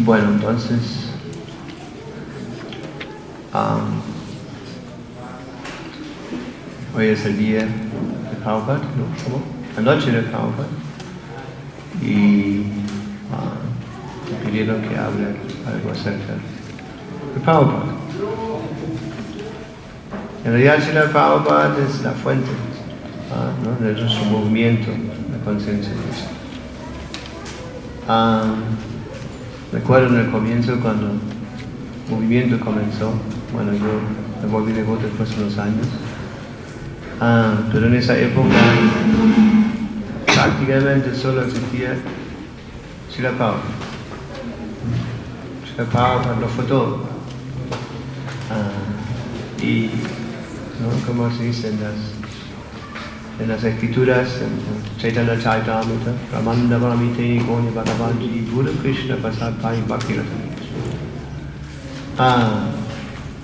Bueno, entonces hoy es el día de Prabhupada, ¿no? ¿Cómo? La noche de Prabhupada. Y me pidieron que hable algo acerca de Prabhupada. En realidad, Srila Prabhupada es la fuente, ¿no? De nuestro movimiento de conciencia de Cristo. Recuerdo en el comienzo, cuando el movimiento comenzó, bueno, yo me volví devoto después de unos años, pero en esa época prácticamente solo existía Srila Prabhupada. Srila Prabhupada lo fue todo. Y, ¿no? Como se dice en las escrituras, en Chaitanya Charitamrita, Ramanda Paramite Goni Bhagavanji Guru Krishna Prasad Pai Bhakti-Ratamrita.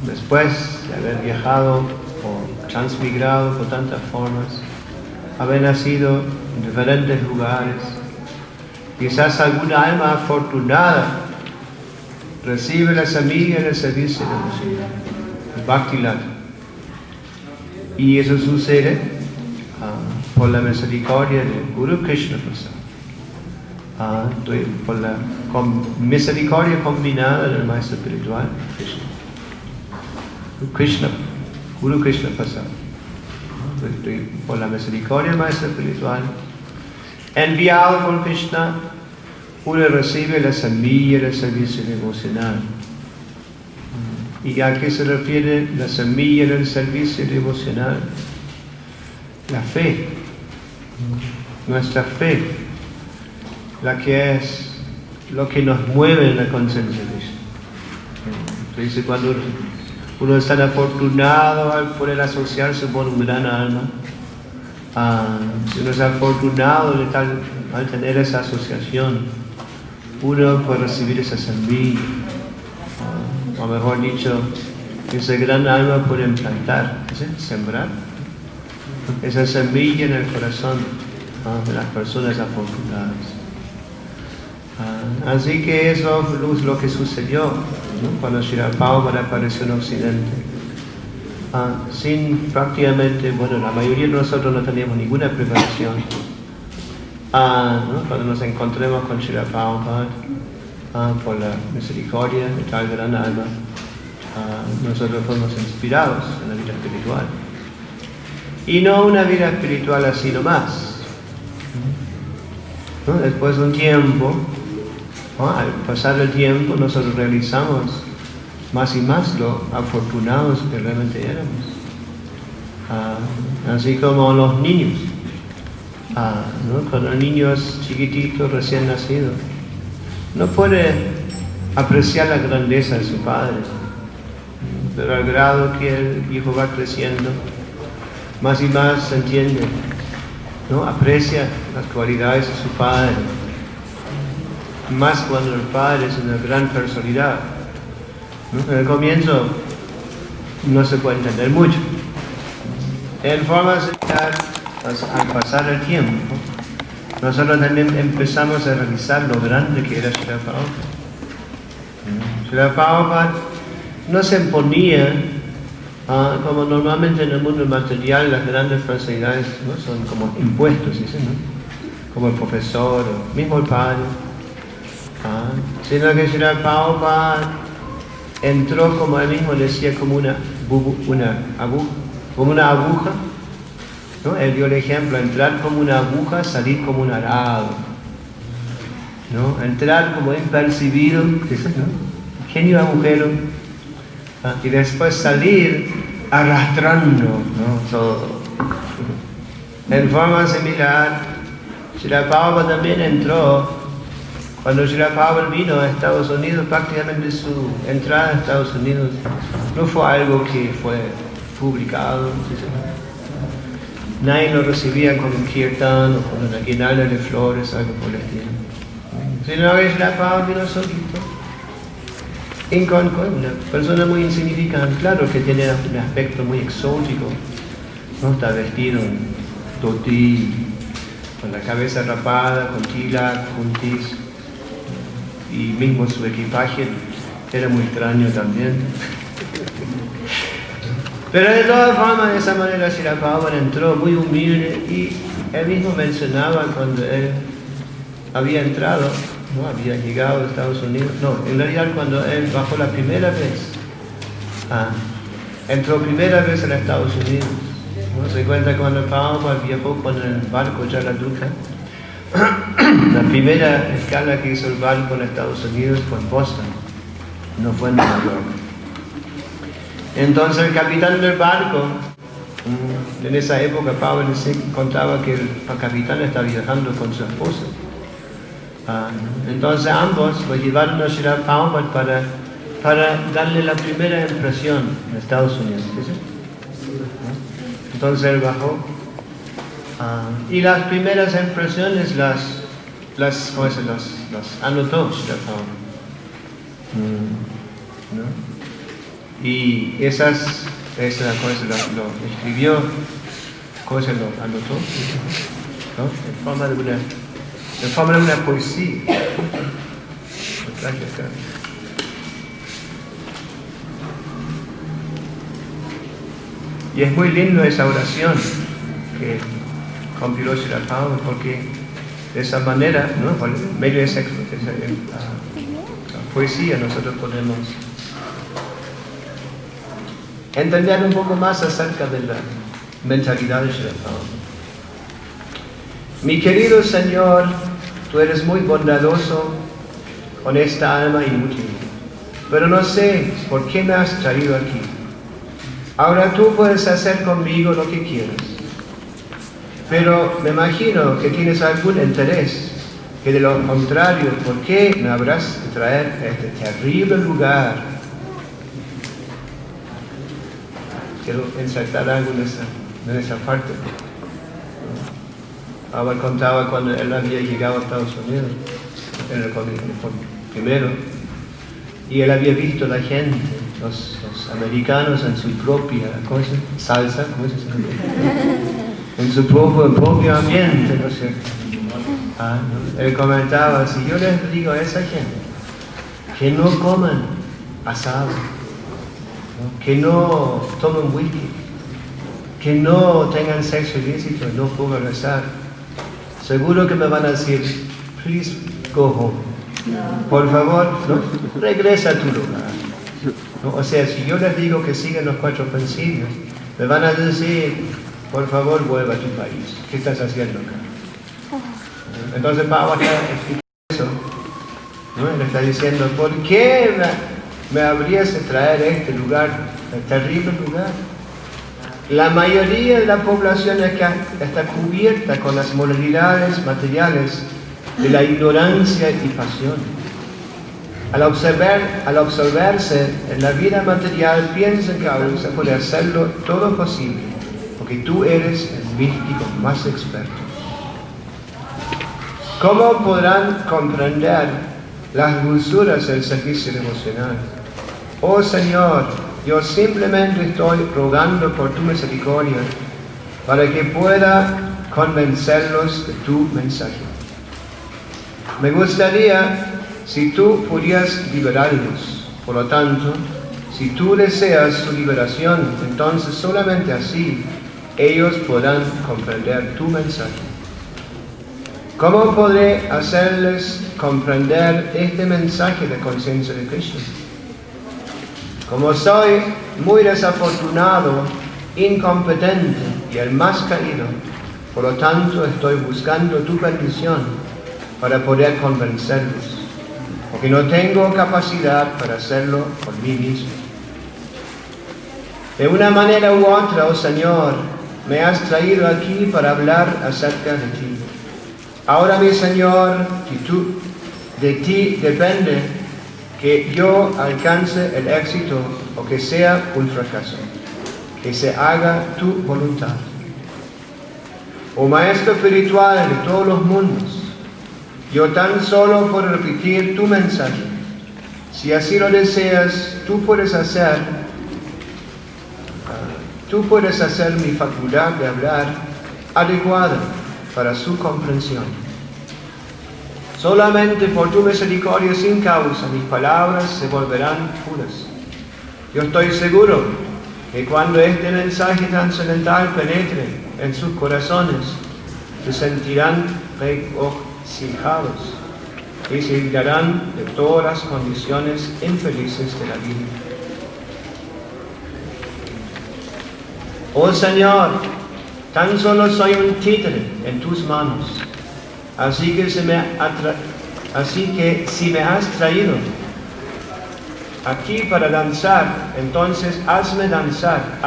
Después de haber viajado o transmigrado por tantas formas, haber nacido en diferentes lugares, quizás alguna alma afortunada recibe la semilla del servicio devocional, el Bhakti-Lata. Y eso sucede por la misericordia de Guru Krishna Prasad, por la misericordia combinada del maestro espiritual Guru Krishna Prasad, por la misericordia del maestro espiritual enviado por Krishna, uno recibe la semilla del servicio devocional. ¿Y a qué se refiere la semilla del servicio devocional? La fe, nuestra fe, la que es lo que nos mueve en la conciencia de Cristo. Entonces, cuando uno es tan afortunado al poder asociarse con un gran alma, si uno es afortunado al tener esa asociación, uno puede recibir esa semilla, o mejor dicho, ese gran alma puede implantar, sembrar esa semilla en el corazón de las personas afortunadas. Así que eso es lo que sucedió, ¿no? Cuando Srila Prabhupada apareció en Occidente. Sin prácticamente, bueno, la mayoría de nosotros no teníamos ninguna preparación. ¿No? Cuando nos encontremos con Srila Prabhupada, por la misericordia de tal gran alma, nosotros fuimos inspirados en la vida espiritual. Y no una vida espiritual así nomás. ¿No? Después de un tiempo, al pasar el tiempo, nosotros realizamos más y más lo afortunados que realmente éramos. Así como los niños. ¿No? Cuando el niño es chiquitito, recién nacido, no puede apreciar la grandeza de su padre, pero al grado que el hijo va creciendo, más y más se entiende, ¿no? Aprecia las cualidades de su padre, más cuando el padre es una gran personalidad, ¿no? En el comienzo no se puede entender mucho. En forma similar, al pasar el tiempo, nosotros también empezamos a realizar lo grande que era Srila Prabhupada. Srila Prabhupada no se imponía, como normalmente en el mundo material las grandes personalidades, ¿no? Son como impuestos, ¿sí? ¿No? Como el profesor o mismo el padre. Sino que Srila Prabhupada entró, como él mismo decía, como una aguja. ¿No? Él dio el ejemplo, entrar como una aguja, salir como un arado, ¿no? Entrar como impercibido, ¿no? Pequeño agujero, y después salir arrastrando, ¿no? Todo. En forma similar, Srila Prabhupada también entró. Cuando Srila Prabhupada vino a Estados Unidos, prácticamente su entrada a Estados Unidos no fue algo que fue publicado, ¿sí? Nadie lo recibía con un kirtan o con una guirnalda de flores, algo por el estilo. Sino que Srila Prabhupada vino solito, una persona muy insignificante, claro que tiene un aspecto muy exótico, ¿no? Está vestido en dhoti, con la cabeza rapada, con tilak, kuntis, y mismo su equipaje era muy extraño también. Pero de todas formas, de esa manera Srila Prabhupada entró muy humilde y él mismo mencionaba cuando él había entrado, no había llegado a Estados Unidos, no, en realidad cuando él bajó la primera vez, entró primera vez en Estados Unidos. ¿No? Se cuenta cuando Prabhupada viajó con el barco Jaladuta, la primera escala que hizo el barco en Estados Unidos fue en Boston, no fue en Nueva York. Entonces el capitán del barco, en esa época Prabhupada contaba que el capitán estaba viajando con su esposa. Entonces ambos lo llevaron a Srila Prabhupada para darle la primera impresión en Estados Unidos. ¿Sí? Entonces él bajó y las primeras impresiones las anotó Srila Prabhupada. ¿No? Y esas cosas lo escribió, cosas lo anotó, ¿no? En forma de una poesía. Lo traje acá. Y es muy lindo esa oración que compiló Srila Prabhupada, porque de esa manera, ¿no? Por medio de esa poesía nosotros podemos entender un poco más acerca de la mentalidad de Srila Prabhupada. Mi querido Señor, tú eres muy bondadoso con esta alma inútil, pero no sé por qué me has traído aquí. Ahora tú puedes hacer conmigo lo que quieras, pero me imagino que tienes algún interés, que de lo contrario, ¿por qué me habrás de traer a este terrible lugar? Quiero insertar algo en esa parte. Abba contaba cuando él había llegado a Estados Unidos, en el primero, y él había visto la gente, los americanos en su propia salsa, ¿cómo se llama? En su propio ambiente, ¿no es cierto? ¿No? Él comentaba, si yo les digo a esa gente que no coman asado, ¿no? Que no tomen whisky, que no tengan sexo ilícito, no puedan rezar, seguro que me van a decir, please go home. Por favor, ¿no? Regresa a tu lugar. ¿No? O sea, si yo les digo que sigan los 4 principios, me van a decir, por favor, vuelva a tu país. ¿Qué estás haciendo acá? Entonces Pablo está explicando eso, ¿no? Le está diciendo, ¿por qué me habrías de traer a este lugar, a este terrible lugar? La mayoría de la población acá está cubierta con las modalidades materiales de la ignorancia y pasión. Al observarse en la vida material, piensan que ahora se puede hacerlo todo posible, porque tú eres el místico más experto. ¿Cómo podrán comprender las dulzuras del servicio devocional? Oh Señor, yo simplemente estoy rogando por tu misericordia para que pueda convencerlos de tu mensaje. Me gustaría si tú pudieras liberarlos. Por lo tanto, si tú deseas su liberación, entonces solamente así ellos podrán comprender tu mensaje. ¿Cómo podré hacerles comprender este mensaje de conciencia de Krishna? Como soy muy desafortunado, incompetente y el más caído, por lo tanto estoy buscando tu bendición para poder convencerlos, porque no tengo capacidad para hacerlo por mí mismo. De una manera u otra, oh Señor, me has traído aquí para hablar acerca de ti. Ahora, mi Señor, de ti depende que yo alcance el éxito o que sea un fracaso, que se haga tu voluntad. Oh Maestro espiritual de todos los mundos, yo tan solo puedo repetir tu mensaje. Si así lo deseas, tú puedes hacer mi facultad de hablar adecuada para su comprensión. Solamente por tu misericordia sin causa mis palabras se volverán puras. Yo estoy seguro que cuando este mensaje trascendental penetre en sus corazones, se sentirán regocijados y se librarán de todas las condiciones infelices de la vida. Oh Señor, tan solo soy un títere en tus manos, así que si me has traído aquí para danzar, entonces hazme danzar,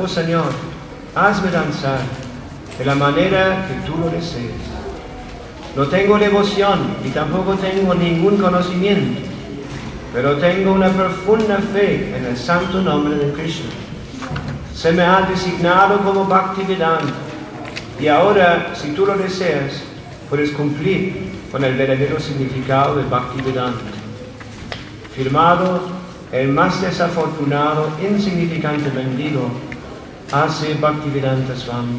oh Señor, hazme danzar de la manera que tú lo desees. No tengo devoción y tampoco tengo ningún conocimiento, pero tengo una profunda fe en el santo nombre de Krishna. Se me ha designado como Bhaktivedanta y ahora, si tú lo deseas, puedes cumplir con el verdadero significado del Bhaktivedanta. Firmado el más desafortunado, insignificante mendigo, A.C. Bhaktivedanta Swami,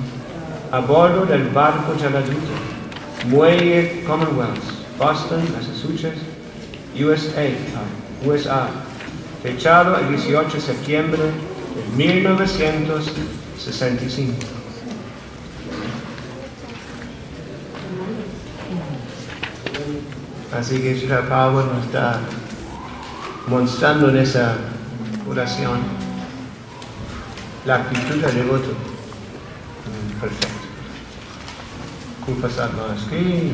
a bordo del barco Jaladuta, muelle Commonwealth, Boston, Massachusetts, USA, fechado el 18 de septiembre de 1965. Así que Srila Prabhupada nos está mostrando en esa oración la actitud del devoto. Perfecto. Kulpa Sadma's Ki.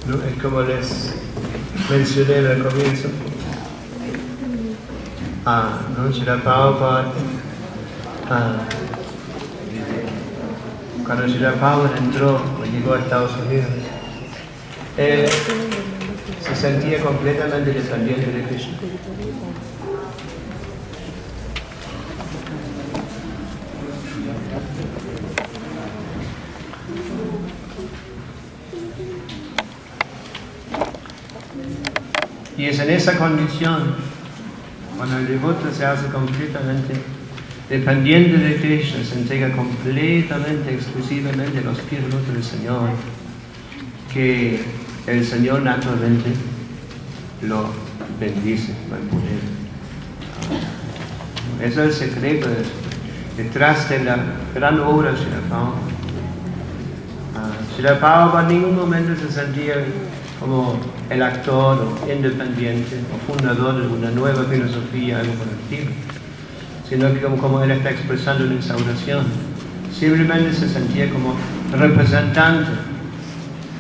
No, es como les mencioné al comienzo. No, Srila Prabhupada, cuando Srila Prabhupada entró o llegó a Estados Unidos, él se sentía completamente dependiente de Krishna. Y es en esa condición, cuando el devoto se hace completamente dependiente de Krishna, se entrega completamente, exclusivamente a los pies del Señor, que el Señor naturalmente lo bendice, lo empodera. Eso es el secreto detrás de la gran obra de Srila Prabhupada. Srila Prabhupada en ningún momento se sentía como el actor o independiente o fundador de una nueva filosofía, algo por el estilo, sino que como él está expresando en esa oración, simplemente se sentía como representante,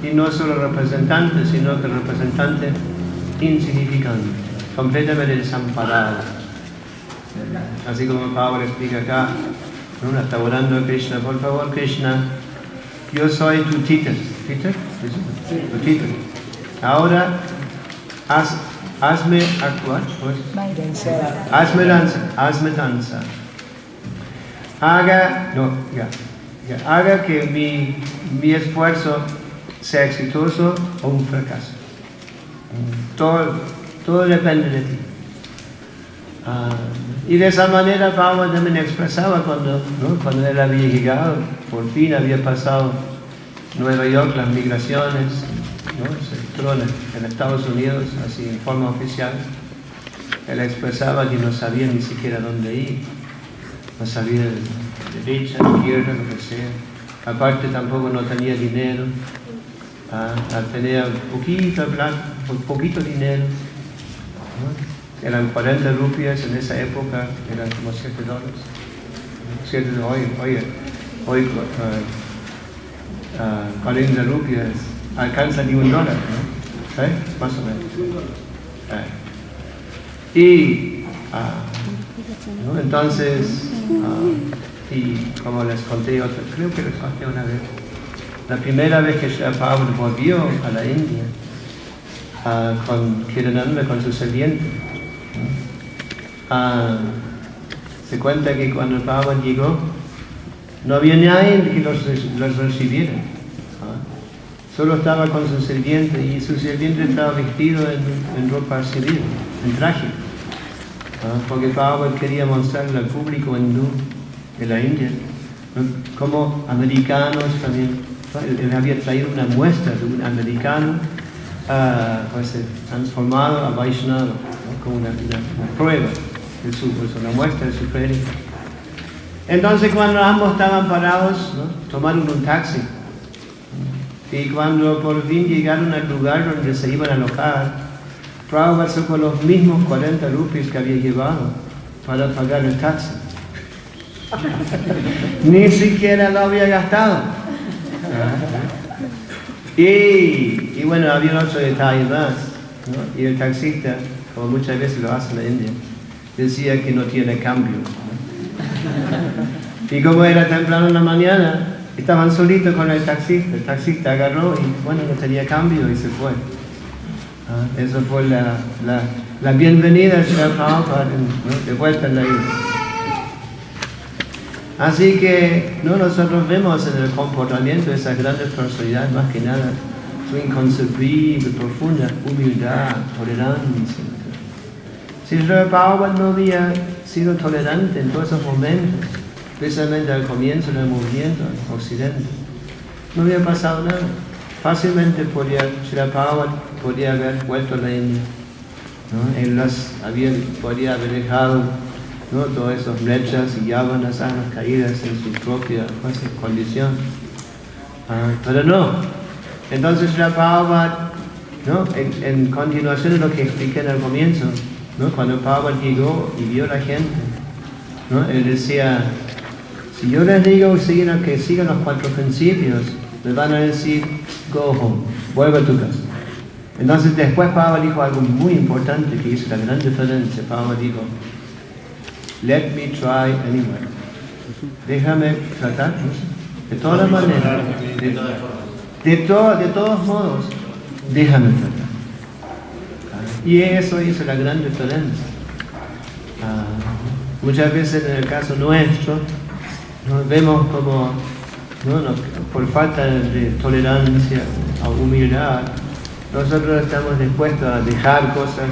y no solo representante, sino que representante insignificante, completamente desamparado. Así como Pablo explica acá, uno está orando a Krishna: por favor Krishna, yo soy tu títere. ¿Títere? Tu títere. Ahora hazme actuar, pues. Hazme danzar. Haga que mi esfuerzo sea exitoso o un fracaso. Todo depende de ti. Y de esa manera Pablo también expresaba cuando él había llegado, por fin había pasado Nueva York, las migraciones, se entró en Estados Unidos, así en forma oficial. Él expresaba que no sabía ni siquiera dónde ir, no sabía de derecha, izquierda, lo que sea. Aparte tampoco no tenía dinero, tenía poquito dinero, eran 40 rupias en esa época, eran como $7. 7 de hoy 40 rupias alcanza ni $1, ¿no? Más o menos. Entonces, y como les conté creo que les conté una vez, la primera vez que Srila Prabhupada volvió a la India, con Kirananda, con su sirviente, se cuenta que cuando Prabhupada llegó, no había nadie que los recibiera. Solo estaba con su sirviente, y su sirviente estaba vestido en ropa civil, en traje, porque Prabhupada quería mostrarle al público hindú en la India, ¿no? Como americanos también, ¿no? Él había traído una muestra de un americano pues, transformado a Vaishnava, ¿no? Como una prueba, una muestra de su crédito. Entonces cuando ambos estaban parados, ¿no? Tomaron un taxi. Y cuando por fin llegaron al lugar donde se iban a alojar, Prabhupada sacó los mismos 40 rupees que había llevado para pagar el taxi. Ni siquiera lo había gastado. Y bueno, había otro detalle más, ¿no? Y el taxista, como muchas veces lo hace en la India, decía que no tiene cambio, ¿no? Y como era temprano en la mañana, estaban solitos con el taxista agarró y bueno, no tenía cambio y se fue. Eso fue la bienvenida a Srila Prabhupada, ¿no? De vuelta en la isla. Así que ¿no? Nosotros vemos en el comportamiento de esas grandes personalidades más que nada su inconcebible, profunda humildad, tolerancia. Si Srila Prabhupada no había sido tolerante en todos esos momentos, especialmente al comienzo del movimiento en Occidente, no había pasado nada. Fácilmente Srila Prabhupada podía haber vuelto a la India, ¿no? Él podía haber dejado, ¿no? Todas esas flechas y yávanas caídas en su propia condición. Pero no. Entonces Srila Prabhupada, ¿no? En continuación de lo que expliqué en el comienzo, ¿no? Cuando Prabhupada llegó y vio a la gente, ¿no? Él decía, si yo les digo que sigan los 4 principios, me van a decir, go home, vuelve a tu casa. Entonces después Prabhupada dijo algo muy importante que hizo la gran diferencia. Prabhupada dijo, let me try anyway. Déjame tratar, ¿no? De todas maneras, de todos modos, déjame tratar. Y eso hizo la gran diferencia. Muchas veces en el caso nuestro, nos vemos como, por falta de tolerancia o humildad, nosotros estamos dispuestos a dejar cosas,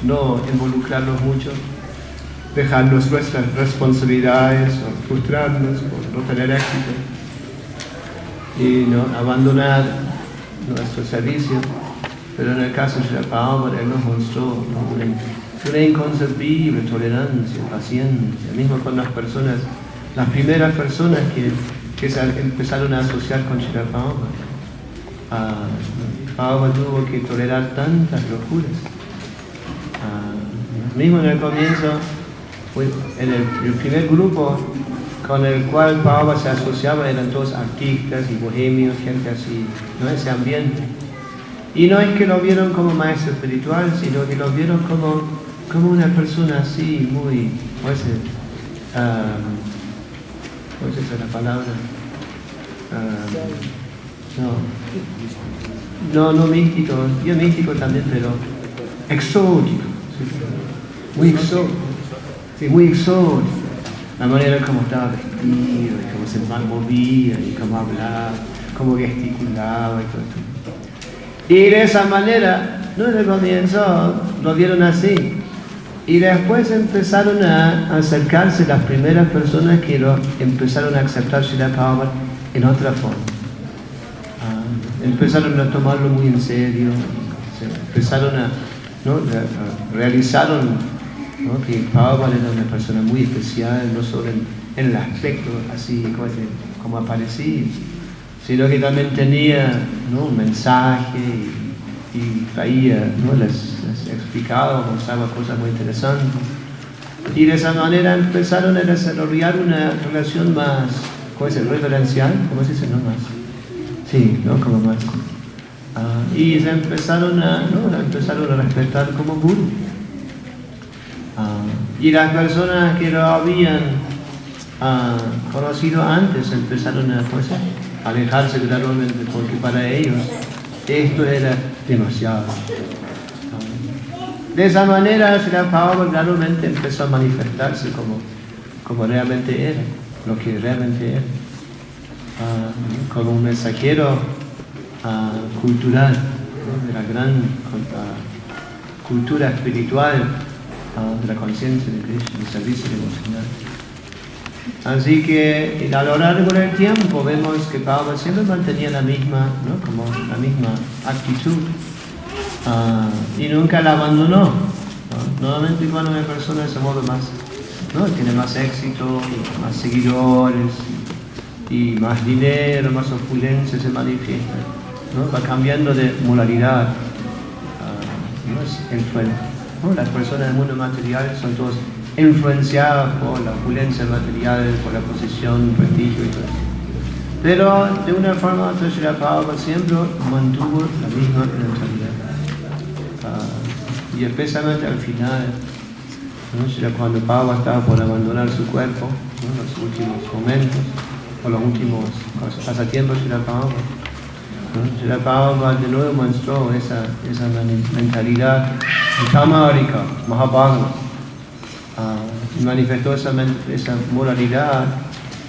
no involucrarnos mucho, dejarnos nuestras responsabilidades o frustrarnos por no tener éxito y no abandonar nuestro servicio. Pero en el caso de Srila Prabhupada, él nos mostró una inconcebible tolerancia, paciencia, mismo con las personas, las primeras personas que se empezaron a asociar con Srila Prabhupada. Prabhupada tuvo que tolerar tantas locuras. Mismo en el comienzo, en el primer grupo con el cual Prabhupada se asociaba eran todos artistas y bohemios, gente así, ¿no? Ese ambiente. Y no es que lo vieron como maestro espiritual, sino que lo vieron como una persona así, muy, ¿cuál es la palabra? No místico, yo místico también, pero exótico, ¿sí? Muy exótico, sí, muy exótico. La manera como estaba vestido, y cómo se movía, y cómo hablaba, cómo gesticulaba y todo esto. Y de esa manera, ¿no? En el comienzo lo vieron así. Y después empezaron a acercarse las primeras personas que empezaron a aceptar Srila Prabhupada en otra forma. Empezaron a tomarlo muy en serio, empezaron realizaron, ¿no? Que Prabhupada era una persona muy especial, no solo en el aspecto así como aparecía, sino que también tenía, ¿no? Un mensaje y traía, ¿no? les explicaba, mostraba cosas muy interesantes. Y de esa manera empezaron a desarrollar una relación más, ¿cómo se dice? Reverencial, ¿cómo se dice? No más. Sí, ¿no? Como más. Y se empezaron a respetar como gurú. Y las personas que lo habían conocido antes empezaron a alejarse gradualmente, porque para ellos esto era demasiado. De esa manera Srila Prabhupada gradualmente empezó a manifestarse como realmente era, lo que realmente era, como un mensajero cultural, ¿no? De la gran cultura espiritual de la conciencia de Krishna, el servicio devocional. Así que a lo largo del tiempo vemos que Prabhupada siempre mantenía la misma, ¿no? Como la misma actitud y nunca la abandonó, ¿no? Normalmente cuando una persona se mueve más, ¿no? Tiene más éxito, más seguidores y más dinero, más opulencia se manifiesta, ¿no? Va cambiando de moralidad, ¿no? Es ¿no? Las personas del mundo material son todos influenciadas por la opulencia material, por la posición, prestigio y todo eso. Pero de una forma u otra, Srila Prabhupada siempre mantuvo la misma mentalidad. Y especialmente al final, ¿no? Cuando Prabhupada estaba por abandonar su cuerpo, ¿no? Los últimos momentos, o los últimos pasatiempos de Srila Prabhupada, ¿no? Srila Prabhupada de nuevo mostró esa mentalidad Tamarika, Mahabharata, y manifestó esa moralidad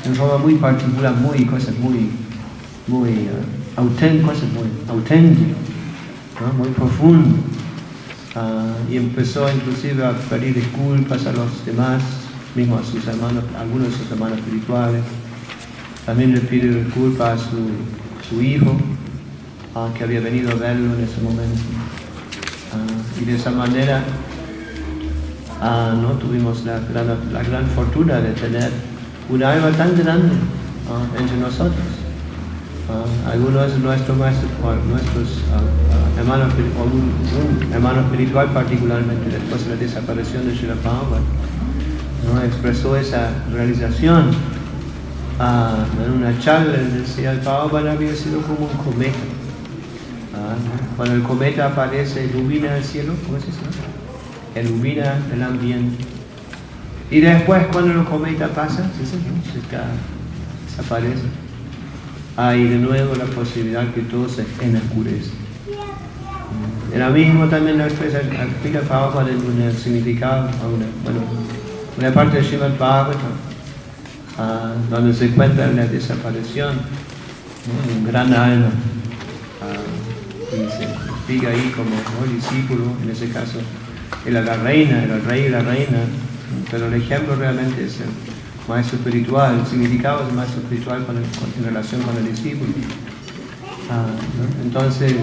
en forma muy particular, cosas muy auténticas, ¿no? Muy profundo. Y empezó inclusive a pedir disculpas a los demás, mismo a sus hermanos, algunos de sus hermanos espirituales. También le pidió disculpas a su hijo, que había venido a verlo en ese momento. Y de esa manera no tuvimos la gran fortuna de tener un alma tan grande entre nosotros. Algunos de nuestros maestros, nuestros hermanos, un hermano espiritual particularmente después de la desaparición de Srila Prabhupada, ¿no? Expresó esa realización en una charla. Decía, el Prabhupada había sido como un cometa. Cuando el cometa aparece, ilumina el cielo, ¿cómo es eso? Ilumina el ambiente. Y después, cuando el cometa pasa, desaparece. Hay de nuevo la posibilidad que todo se enoscurece. En lo mismo también lo explica Prabhupada en el significado, una parte de Srimad Bhagavatam, donde se encuentra la desaparición, ¿no? Un gran alma. Y se explica ahí como, ¿no? Discípulo, en ese caso, era la reina, era el rey y la reina, pero el ejemplo realmente es el maestro espiritual, el significado del maestro espiritual en relación con el discípulo. ¿No? Entonces,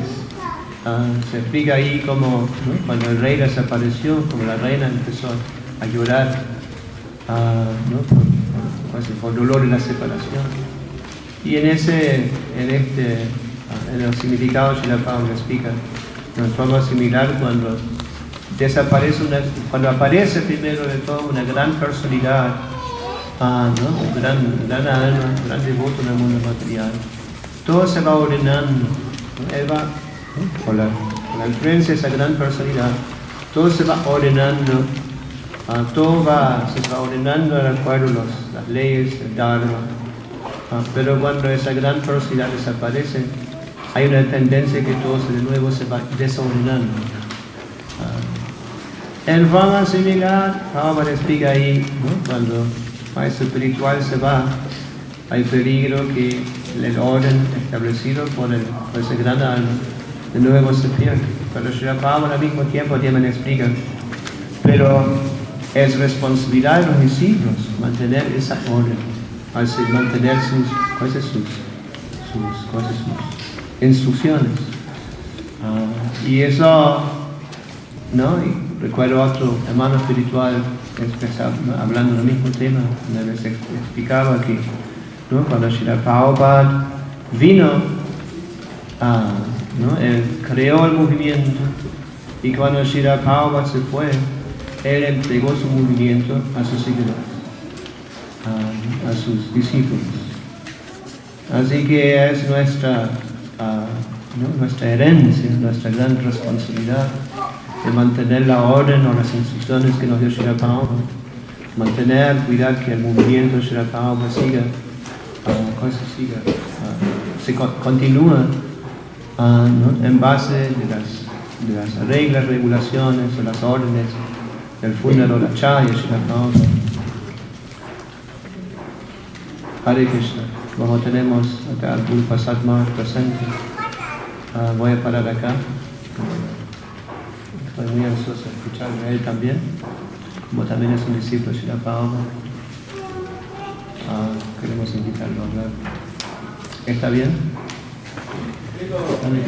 se explica ahí como, ¿no? Cuando el rey desapareció, como la reina empezó a llorar, ¿no? por dolor de la separación. Y en el significado Srila Prabhupada explica de una forma similar cuando aparece primero de todo una gran personalidad, ¿no? Un gran alma, un gran devoto en el mundo material. Todo se va ordenando, ¿no? Él va, ¿no? Por la influencia de esa gran personalidad, todo se va ordenando, se va ordenando de acuerdo a las leyes del Dharma. Pero cuando esa gran personalidad desaparece, hay una tendencia que todo de nuevo se va desordenando. En forma similar, Prabhupada explica ahí, ¿no? Cuando el maestro espiritual se va, hay peligro que el orden establecido por ese gran alma de nuevo se pierde. Pero Srila Prabhupada al mismo tiempo también explica, pero es responsabilidad de los discípulos mantener esa orden, mantener sus instrucciones. Y eso, ¿no? Y recuerdo otro hermano espiritual hablando del mismo tema, donde les explicaba que, ¿no? Cuando Srila Prabhupada vino, ¿no? Él creó el movimiento, y cuando Srila Prabhupada se fue, él entregó su movimiento a sus seguidores, a sus discípulos. Así que es nuestra herencia, nuestra gran responsabilidad de mantener la orden o las instrucciones que nos dio Srila Prabhupada, cuidar que el movimiento de Srila Prabhupada continúa, ¿no? En base de las reglas, regulaciones o las órdenes del fundador Acharya Srila Prabhupada. Hare Krishna. Como tenemos acá al Guru Prasadma presente, voy a parar acá. Estoy muy ansioso de escuchar a él también, como también es un discípulo de Srila Prabhupada. queremos invitarlo a hablar. ¿Está bien? ¿Está bien?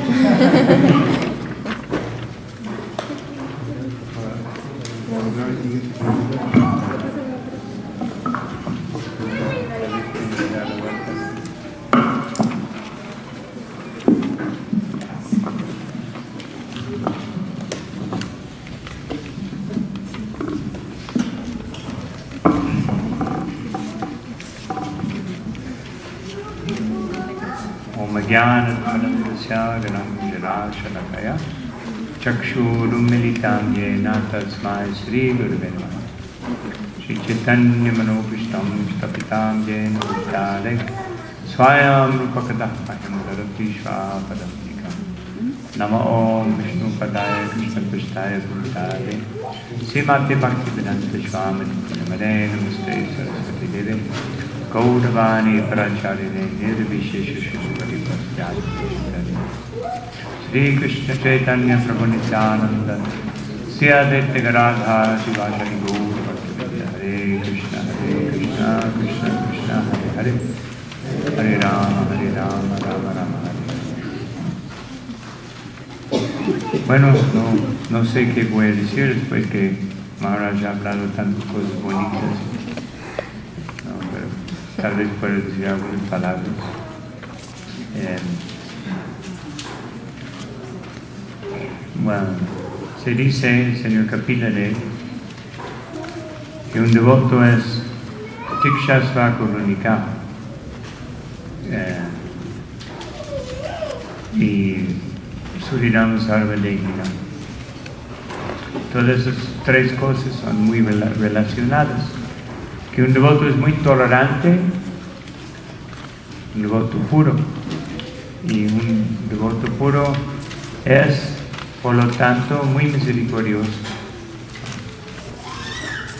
ज्ञानशलाकया चक्षुरुन्मिलितं येन तस्मै श्रीगुरवे नमः। श्रीचैतन्यमनोभीष्टं स्थापितं येन भूतले स्वयं रूपकतः मह्यं ददाति स्वापदान्तिकं। नमो ॐ विष्णुपदाय कृष्णपृष्ठाय भूताय श्रीमते भक्तिवेदान्त स्वामिने नमस्ते सरस्वती देवे गौरवाणी प्राचार्यने निर्विशेष शुभपरिपस्यादि श्री कृष्ण चैतन्य प्रभु नित्यानंद श्री अद्वैत गदाधर शिवाचार्य गौर भक्तवृंद हरे कृष्ण कृष्ण कृष्ण हरे हरे हरे राम राम राम हरे। Bueno, no sé qué voy a decir después que Maharaj ha hablado tantas cosas bonitas. Tal vez pueda decir algunas palabras. Bueno, se dice, el señor Kapila Dev, que un devoto es Tikshasva Kurunika y Suridam Sarvadehina. Todas esas tres cosas son muy relacionadas. Que un devoto es muy tolerante, un devoto puro, y un devoto puro es, por lo tanto, muy misericordioso.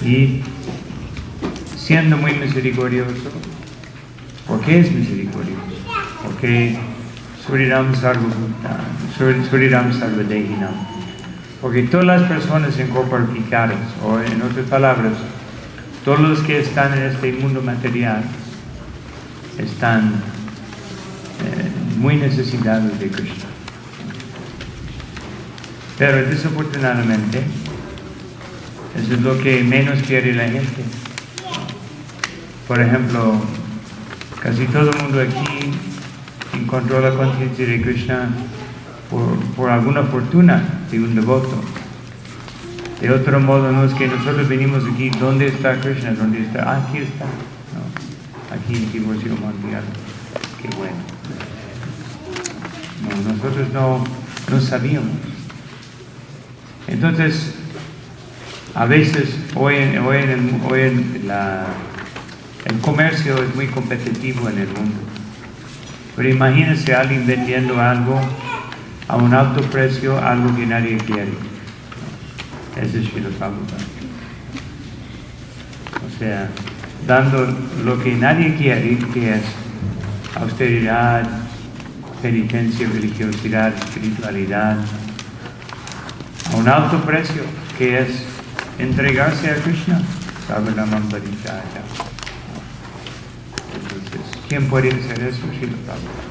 Y siendo muy misericordioso, ¿por qué es misericordioso? Porque Suridam Sarvadehinam. Porque todas las personas incorporadas, o en otras palabras, todos los que están en este mundo material están muy necesitados de Krishna. Pero desafortunadamente, eso es lo que menos quiere la gente. Por ejemplo, casi todo el mundo aquí encontró la conciencia de Krishna por alguna fortuna de un devoto. De otro modo, no es que nosotros venimos aquí, ¿dónde está Krishna? ¿Dónde está? Aquí está. No, aquí en Divorcio Mundial. Qué bueno. No, nosotros no sabíamos. Entonces, a veces, hoy el comercio es muy competitivo en el mundo. Pero imagínense a alguien vendiendo algo a un alto precio, algo que nadie quiere. Ese es Srila Prabhupada. O sea, dando lo que nadie quiere, que es austeridad, penitencia, religiosidad, espiritualidad, a un alto precio, que es entregarse a Krishna. Entonces, ¿quién puede hacer eso? Srila Prabhupada.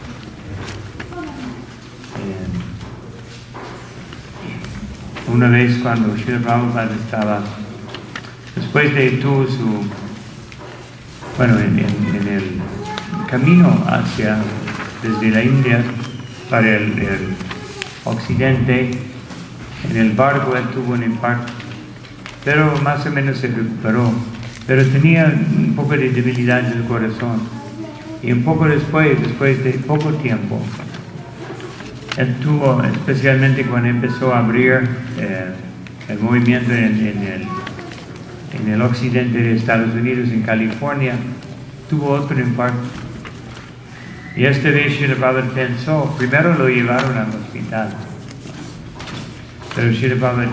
Una vez cuando Srila Prabhupada estaba, después de todo en el camino desde la India para el occidente, en el barco él tuvo un infarto, pero más o menos se recuperó, pero tenía un poco de debilidad en el corazón, y un poco después de poco tiempo, él tuvo, especialmente cuando empezó a abrir el movimiento en el occidente de Estados Unidos, en California, tuvo otro infarto. Y esta vez Srila Prabhupada pensó, primero lo llevaron al hospital, pero Srila Prabhupada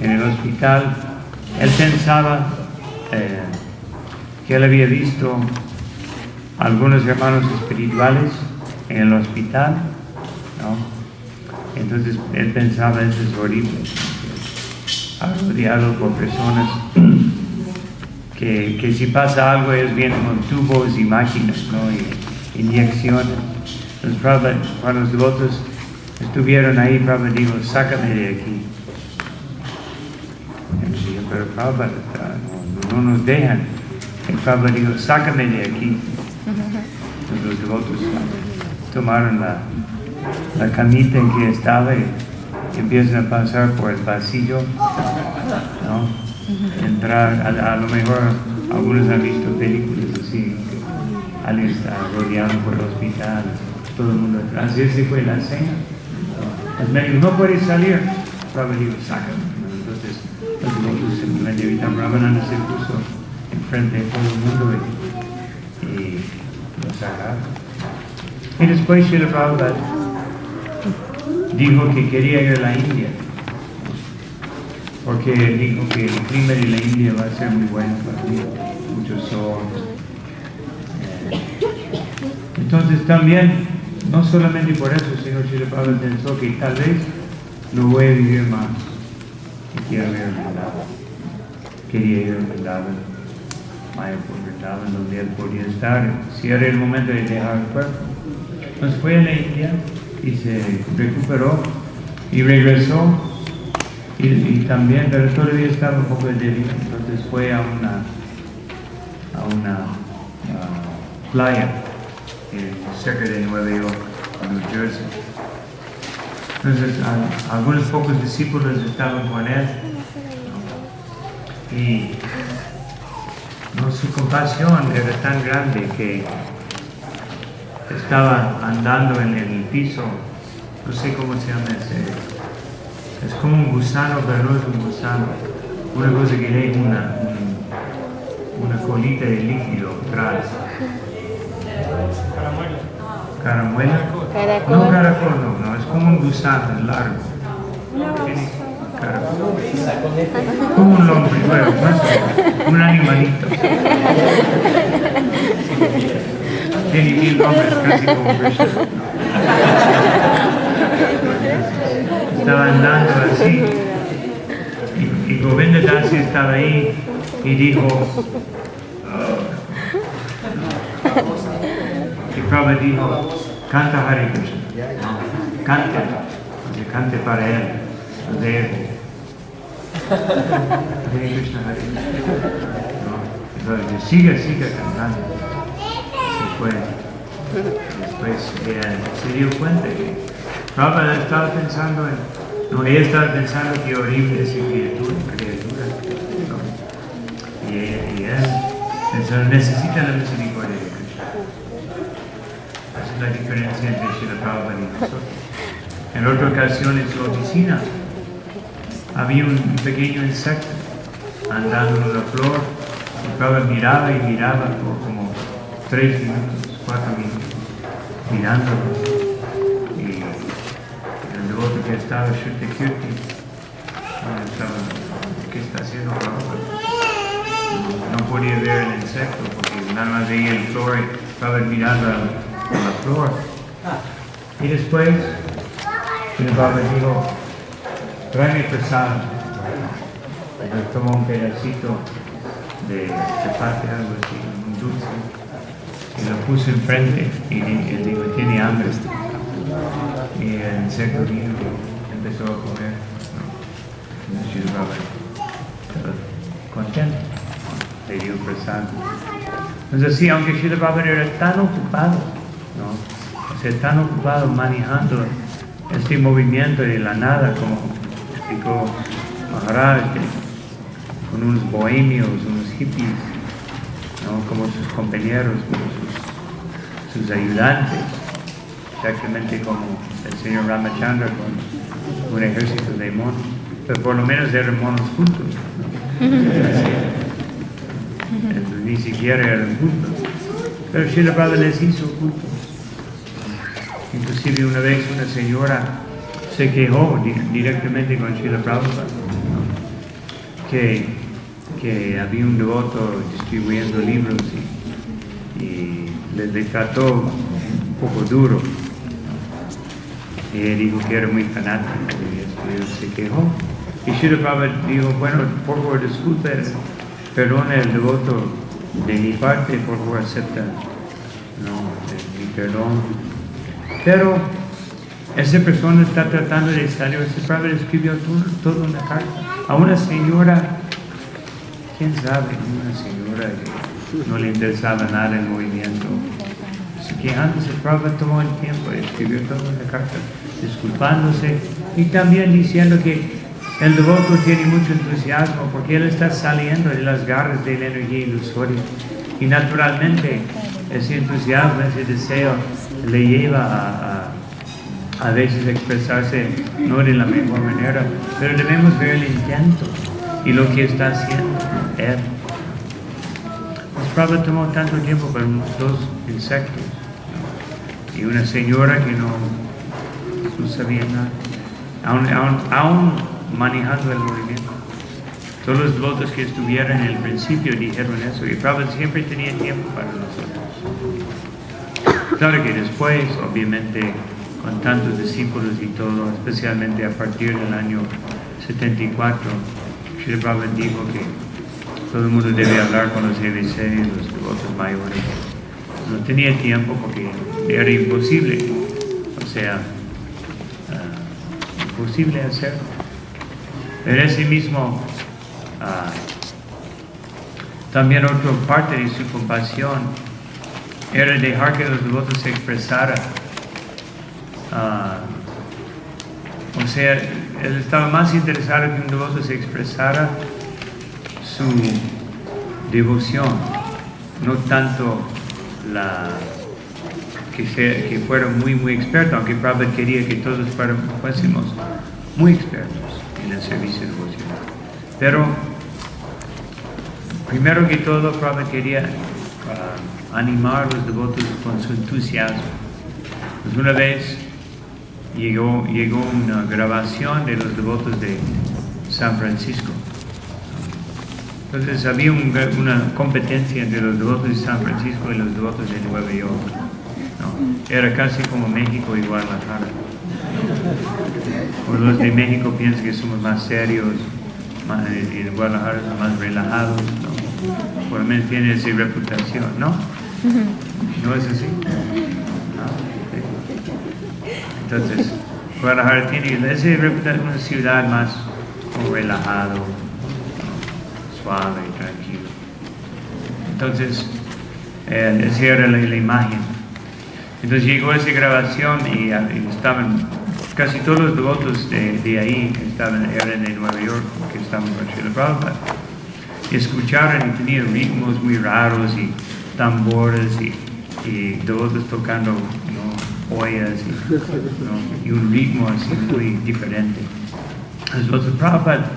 en el hospital, él pensaba que él había visto algunos hermanos espirituales en el hospital, ¿no? Entonces él pensaba, eso es horrible, rodeado por personas que si pasa algo ellos vienen con tubos y máquinas, ¿no? Y inyecciones. Entonces Prabhupada, cuando los devotos estuvieron ahí, Prabhupada dijo, sácame de aquí. Y yo, pero Prabhupada, no nos dejan. Y Prabhupada dijo, sácame de aquí. Entonces los devotos tomaron la camita en que estaba y empiezan a pasar por el pasillo, ¿no? Entrar, a lo mejor algunos han visto películas así, que alguien está rodeado por el hospital, todo el mundo atrás. Esa fue la escena. El médico no puede salir, Prabhupada dijo, sácame. Entonces los devotos simplemente evitan. Ramananda se puso enfrente de todo el mundo y lo sacaron. Y después Srila Prabhupada dijo que quería ir a la India, porque dijo que el clima de la India va a ser muy bueno para mí, mucho sol. Entonces también, no solamente por eso, sino Srila Prabhupada pensó que tal vez no voy a vivir más y quiero ir a Vrindavan. Quería ir a Vrindavan, Mayapur Vrindavan, donde él podía estar, si era el momento de dejar el cuerpo. Entonces fue a la India y se recuperó y regresó y también, pero todavía estaba un poco débil, entonces fue a una playa cerca de Nueva York, New Jersey. Entonces algunos pocos discípulos estaban con él y su compasión era tan grande que estaba andando en el piso, no sé cómo se llama ese. Es como un gusano, pero no es un gusano. Una cosa que tiene una colita de líquido atrás. ¿Caramuela? Caracol. No, caracol no, es como un gusano, es largo. Tiene caracol. Como un lombriz, bueno, un animalito. Tiene 1000 nombres, casi como Krishna. Estaba andando así y Govinda Dasi estaba ahí y dijo y Prabhupada dijo, canta Hare Krishna, cante para él, de él. Hare Krishna, Hare Krishna. Entonces siga cantando. Se fue. Después se dio cuenta que Prabhupada estaba pensando ella estaba pensando que horrible es criatura, ¿no? Y él pensó, necesita la misericordia de Krishna. Esa es la diferencia entre Srila Prabhupada y nosotros. En otra ocasión en su oficina había un pequeño insecto andando en una flor y Prabhupada miraba por como 3 minutos, 4 minutos, mirándolo. Que estaba Shrutakirti, ¿qué está haciendo Prabhupada? No podía ver el insecto porque nada más veía el flor y estaba mirando a la flor. Y después Prabhupada dijo, tráeme prasada. Entonces tomó un pedacito de chapati, algo así, un dulce, y lo puso enfrente y él dijo, tiene hambre. Y el insecto vino y empezó a comer. Srila Prabhupada contento, le dio prasad. Entonces sí, aunque Srila Prabhupada era tan ocupado, ¿no? O sea, tan ocupado manejando este movimiento de la nada, como explicó Maharaj, con unos bohemios, unos hippies, ¿no? Como sus compañeros, como sus ayudantes, exactamente como el señor Ramachandra con un ejército de monos, pero por lo menos eran monos juntos, ¿no? Entonces, ni siquiera eran juntos, pero Srila Prabhupada les hizo cultos. Inclusive una vez una señora se quejó directamente con Srila Prabhupada, ¿no? que había un devoto distribuyendo libros y le trató un poco duro, ¿no? Y él dijo que era muy fanático y él se quejó. Y Srila Prabhupada dijo, bueno, por favor disculpe perdona el devoto de mi parte, por favor acepta mi perdón. Pero esa persona está tratando de salir. Prabhupada escribió toda una carta a una señora, quién sabe, una señora que no le interesaba nada el movimiento. Así que antes el Prabhupada tomó el tiempo y escribió toda una carta disculpándose y también diciendo que el devoto tiene mucho entusiasmo porque él está saliendo de las garras de la energía ilusoria y naturalmente ese entusiasmo, ese deseo le lleva a veces expresarse no de la mejor manera, pero debemos ver el intento y lo que está haciendo él. Pues Prabhupada tomó tanto tiempo para dos insectos, ¿no? Y una señora que no sabía nada, aún manejando el movimiento. Todos los devotos que estuvieron en el principio dijeron eso y Prabhupada siempre tenía tiempo para nosotros. Claro que después, obviamente, con tantos discípulos y todo, especialmente a partir del año 74, Srila Prabhupada dijo que todo el mundo debe hablar con los EBC, los devotos mayores. No tenía tiempo porque era imposible, o sea, imposible hacerlo. Pero ese mismo, también otra parte de su compasión era dejar que los devotos se expresaran. O sea, él estaba más interesado que un devoto se expresara su devoción, no tanto que fuera muy experto, aunque Prabhupada quería que todos fuésemos muy expertos en el servicio devocional. Pero primero que todo Prabhupada quería animar a los devotos con su entusiasmo. Pues una vez llegó una grabación de los devotos de San Francisco. Entonces había una competencia entre los devotos de San Francisco y los devotos de Nueva York, ¿no? Era casi como México y Guadalajara. O los de México piensan que somos más serios, y en Guadalajara son más relajados, ¿no? Por lo menos tienen esa reputación, ¿no? ¿No es así? Entonces, Guadalajara tiene esa reputación, una ciudad más como relajado, suave, tranquilo. Entonces, esa era la imagen. Entonces llegó esa grabación y estaban casi todos los devotos de ahí, eran de Nueva York, que estaban con Srila Prabhupada. Y escucharon y tenían ritmos muy raros y tambores y devotos tocando, ¿no? Ollas y un ritmo así muy diferente. Entonces, Prabhupada,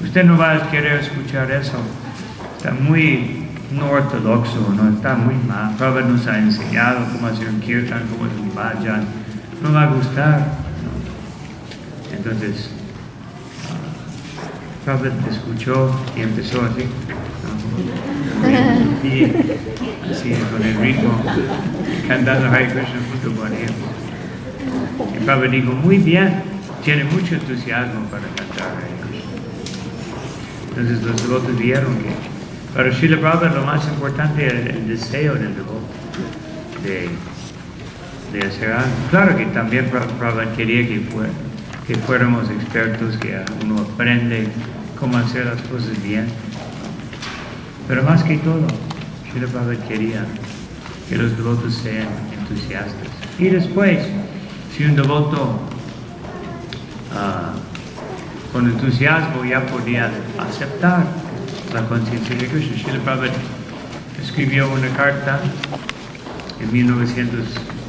usted no va a querer escuchar eso, está muy no ortodoxo, no está muy mal. Prabhupada nos ha enseñado cómo hacer un kirtan, cómo hacer un bhajan, no va a gustar, ¿no? Entonces, Prabhupada escuchó y empezó así, ¿no? Y así con el ritmo, cantando Hare Krishna junto con él. Y Prabhupada dijo, muy bien, tiene mucho entusiasmo para cantar Hare Krishna. Entonces los devotos vieron que para Srila Prabhupada lo más importante era el deseo del devoto de hacer algo. Claro que también Prabhupada quería que fuéramos expertos, que uno aprende cómo hacer las cosas bien. Pero más que todo, Srila Prabhupada quería que los devotos sean entusiastas. Y después, si un devoto con entusiasmo ya podía aceptar la conciencia de Krishna. Srila Prabhupada escribió una carta en 1900,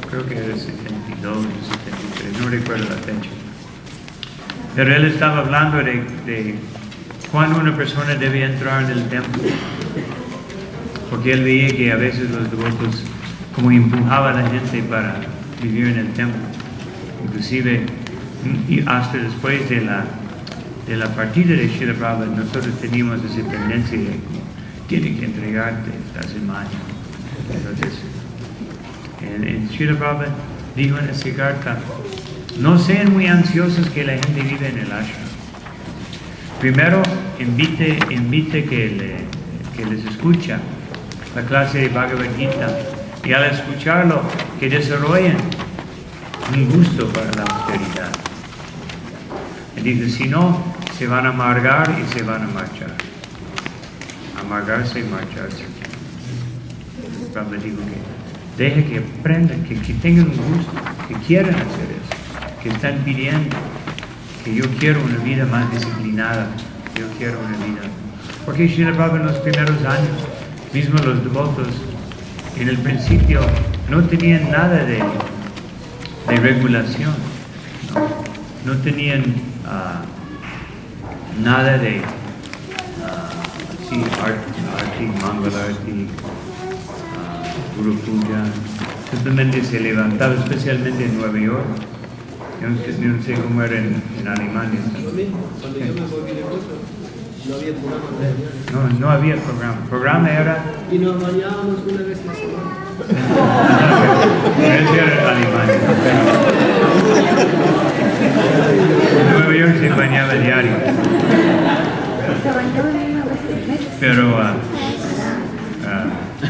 creo que era 72 o 73, no recuerdo la fecha. Pero él estaba hablando de cuándo una persona debe entrar en el templo. Porque él veía que a veces los devotos como empujaban a la gente para vivir en el templo. Inclusive, y hasta después de la partida de Srila Prabhupada, nosotros teníamos esa tendencia de tienen que entregarte la semana. Entonces, Srila Prabhupada dijo en esa carta, no sean muy ansiosos que la gente vive en el ashram. Primero, invite que que les escucha la clase de Bhagavad Gita y al escucharlo que desarrollen un gusto para la austeridad. Y dice, si no, se van a amargar y se van a marchar. Amargarse y marcharse. Prabhupada dijo que deje que aprendan, que tengan un gusto, que quieran hacer eso, que están pidiendo, que yo quiero una vida más disciplinada, yo quiero una vida. Porque Srila Prabhupada en los primeros años, mismo los devotos, en el principio no tenían nada de regulación, no tenían nada de Arti, Mangalarti, Guru Puja. Simplemente se levantaba, especialmente en Nueva York. Yo no sé cómo era en Alemania. Lo mismo, cuando yo me volví de curso, no había programa de mañana. No había programa. Programa era... Y nos bañábamos una vez a la semana. Eso era en Alemania. En Nueva York se bañaba diario.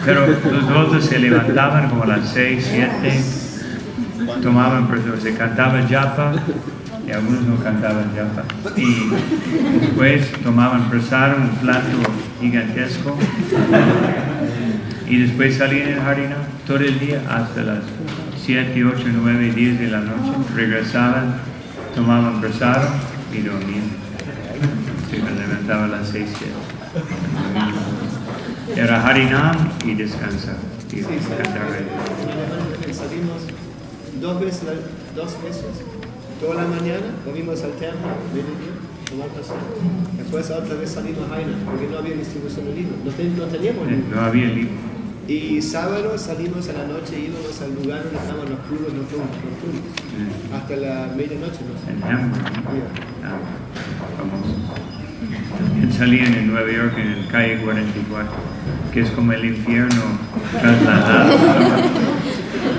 Pero los devotos se levantaban como a las 6, 7, tomaban, se cantaban japa, y algunos no cantaban japa, y después tomaban prasad, un plato gigantesco, y después salían en Harinam todo el día hasta las 7, 8, 9, 10 de la noche, regresaban, tomaban prasad y dormían. Se levantaban a las 6, 7. Era Harinam y descansar. Salimos dos veces, toda la mañana, comimos al templo, mediodía, tomar pasar. Después otra vez salimos a Harinam, porque no había distribución de libros, no teníamos libros. No había libro. Y sábado salimos a la noche, íbamos al lugar donde estaban los clubes nocturnos, hasta la medianoche. En Hamburg. Famoso. Salían en Nueva York en el calle 44, que es como el infierno trasladado, ¿no?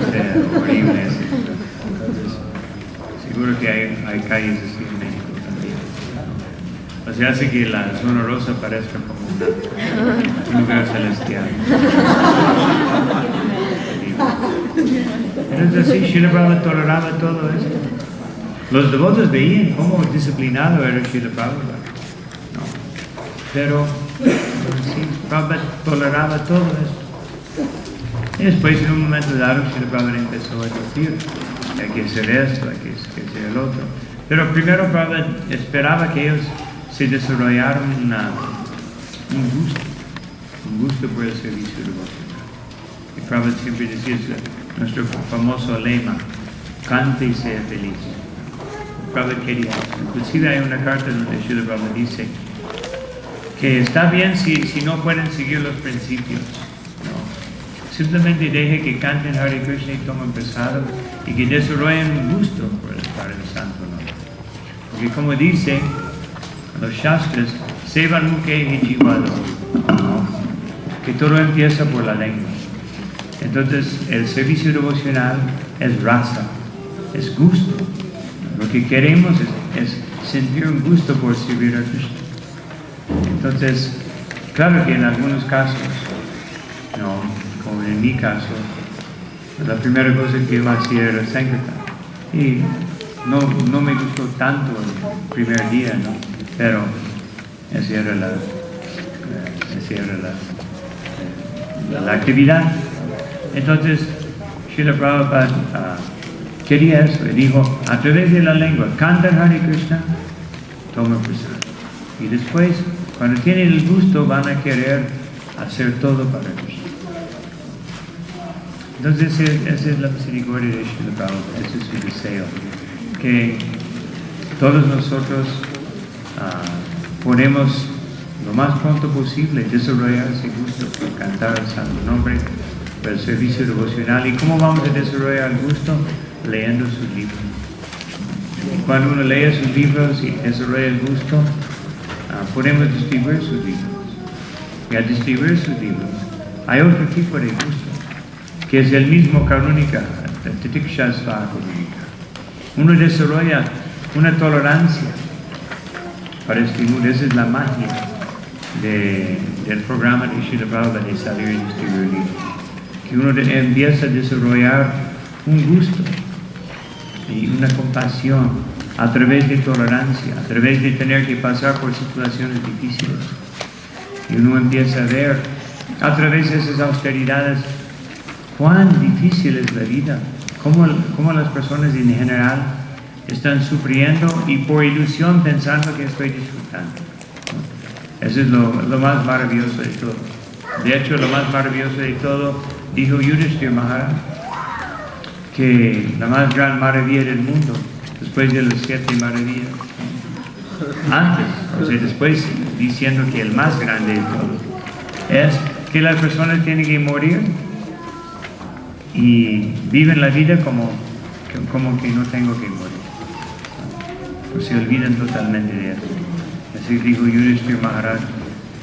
O sea, horrible. Entonces, seguro que hay calles así en México también. O sea, hace que la zona rosa parezca como un lugar celestial. Entonces así, Srila Prabhupada toleraba todo esto. Los devotos veían cómo disciplinado era Srila Prabhupada. Pero sí, Prabhupada toleraba todo esto. Y después en un momento dado Srila Prabhupada empezó a decir, hay que hacer esto, hay que hacer el otro. Pero primero Prabhupada esperaba que ellos se desarrollaran un gusto por el servicio devocional. Y Prabhupada siempre decía nuestro famoso lema, cante y sea feliz. Prabhupada quería eso. Inclusive hay una carta donde Srila Prabhupada dice que está bien si no pueden seguir los principios, ¿no? Simplemente deje que canten Hare Krishna y tomen prasad y que desarrollen un gusto para el santo nombre. Porque como dice los shastras, sevan mukhe jivado, ¿no? Que todo empieza por la lengua. Entonces el servicio devocional es rasa, es gusto. Lo que queremos es sentir un gusto por servir a Krishna. Entonces, claro que en algunos casos, no, como en mi caso, la primera cosa que yo hacía era Sankirtan. Y no me gustó tanto el primer día, ¿no? Pero esa era la actividad. Entonces, Srila Prabhupada quería eso y dijo, a través de la lengua, cantan Hare Krishna, toma prasad. Y después, cuando tienen el gusto, van a querer hacer todo para Krishna. Entonces, esa es la misericordia de Srila Prabhupada, ese es su deseo. Que todos nosotros podemos, lo más pronto posible, desarrollar ese gusto por cantar el santo nombre, por el servicio devocional. ¿Y cómo vamos a desarrollar el gusto? Leyendo sus libros. Y cuando uno lee sus libros y desarrolla el gusto, podemos distribuir sus libros. Y al distribuir sus libros, hay otro tipo de gusto, que es el mismo Karunika, Titiksha Sva Karunika. Uno desarrolla una tolerancia para este mundo, esa es la magia del programa de Srila Prabhupada de salir en este religión. Que uno empieza a desarrollar un gusto y una compasión a través de tolerancia, a través de tener que pasar por situaciones difíciles. Y uno empieza a ver a través de esas austeridades cuán difícil es la vida, cómo las personas en general están sufriendo y por ilusión pensando que estoy disfrutando. Eso es lo más maravilloso de todo. De hecho, lo más maravilloso de todo, dijo Yudhishthira Maharaj, que la más gran maravilla del mundo, después de las 7 maravillas, antes, o sea, después diciendo que el más grande de todo, es que las personas tienen que morir y viven la vida como que no tengo que morir. O se olvidan totalmente de eso. Así dijo Yudhishthira Maharaj,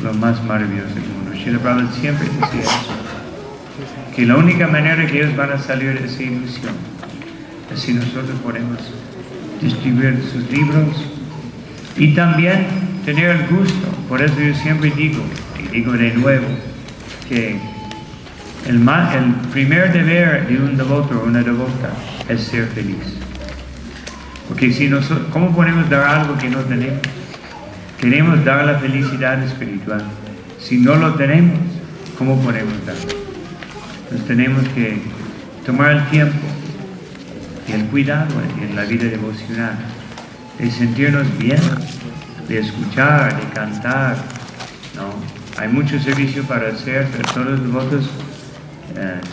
lo más maravilloso del mundo. Srila Prabhupada siempre decía eso, que la única manera que ellos van a salir de esa ilusión es si nosotros podemos distribuir sus libros y también tener el gusto. Por eso yo siempre digo, y digo de nuevo, que el primer deber de un devoto o una devota es ser feliz. Porque si nosotros, ¿cómo podemos dar algo que no tenemos? Queremos dar la felicidad espiritual. Si no lo tenemos, ¿cómo podemos darlo? Entonces tenemos que tomar el tiempo y el cuidado en la vida devocional, de sentirnos bien, de escuchar, de cantar, ¿no? Hay mucho servicio para hacer, pero todos los devotos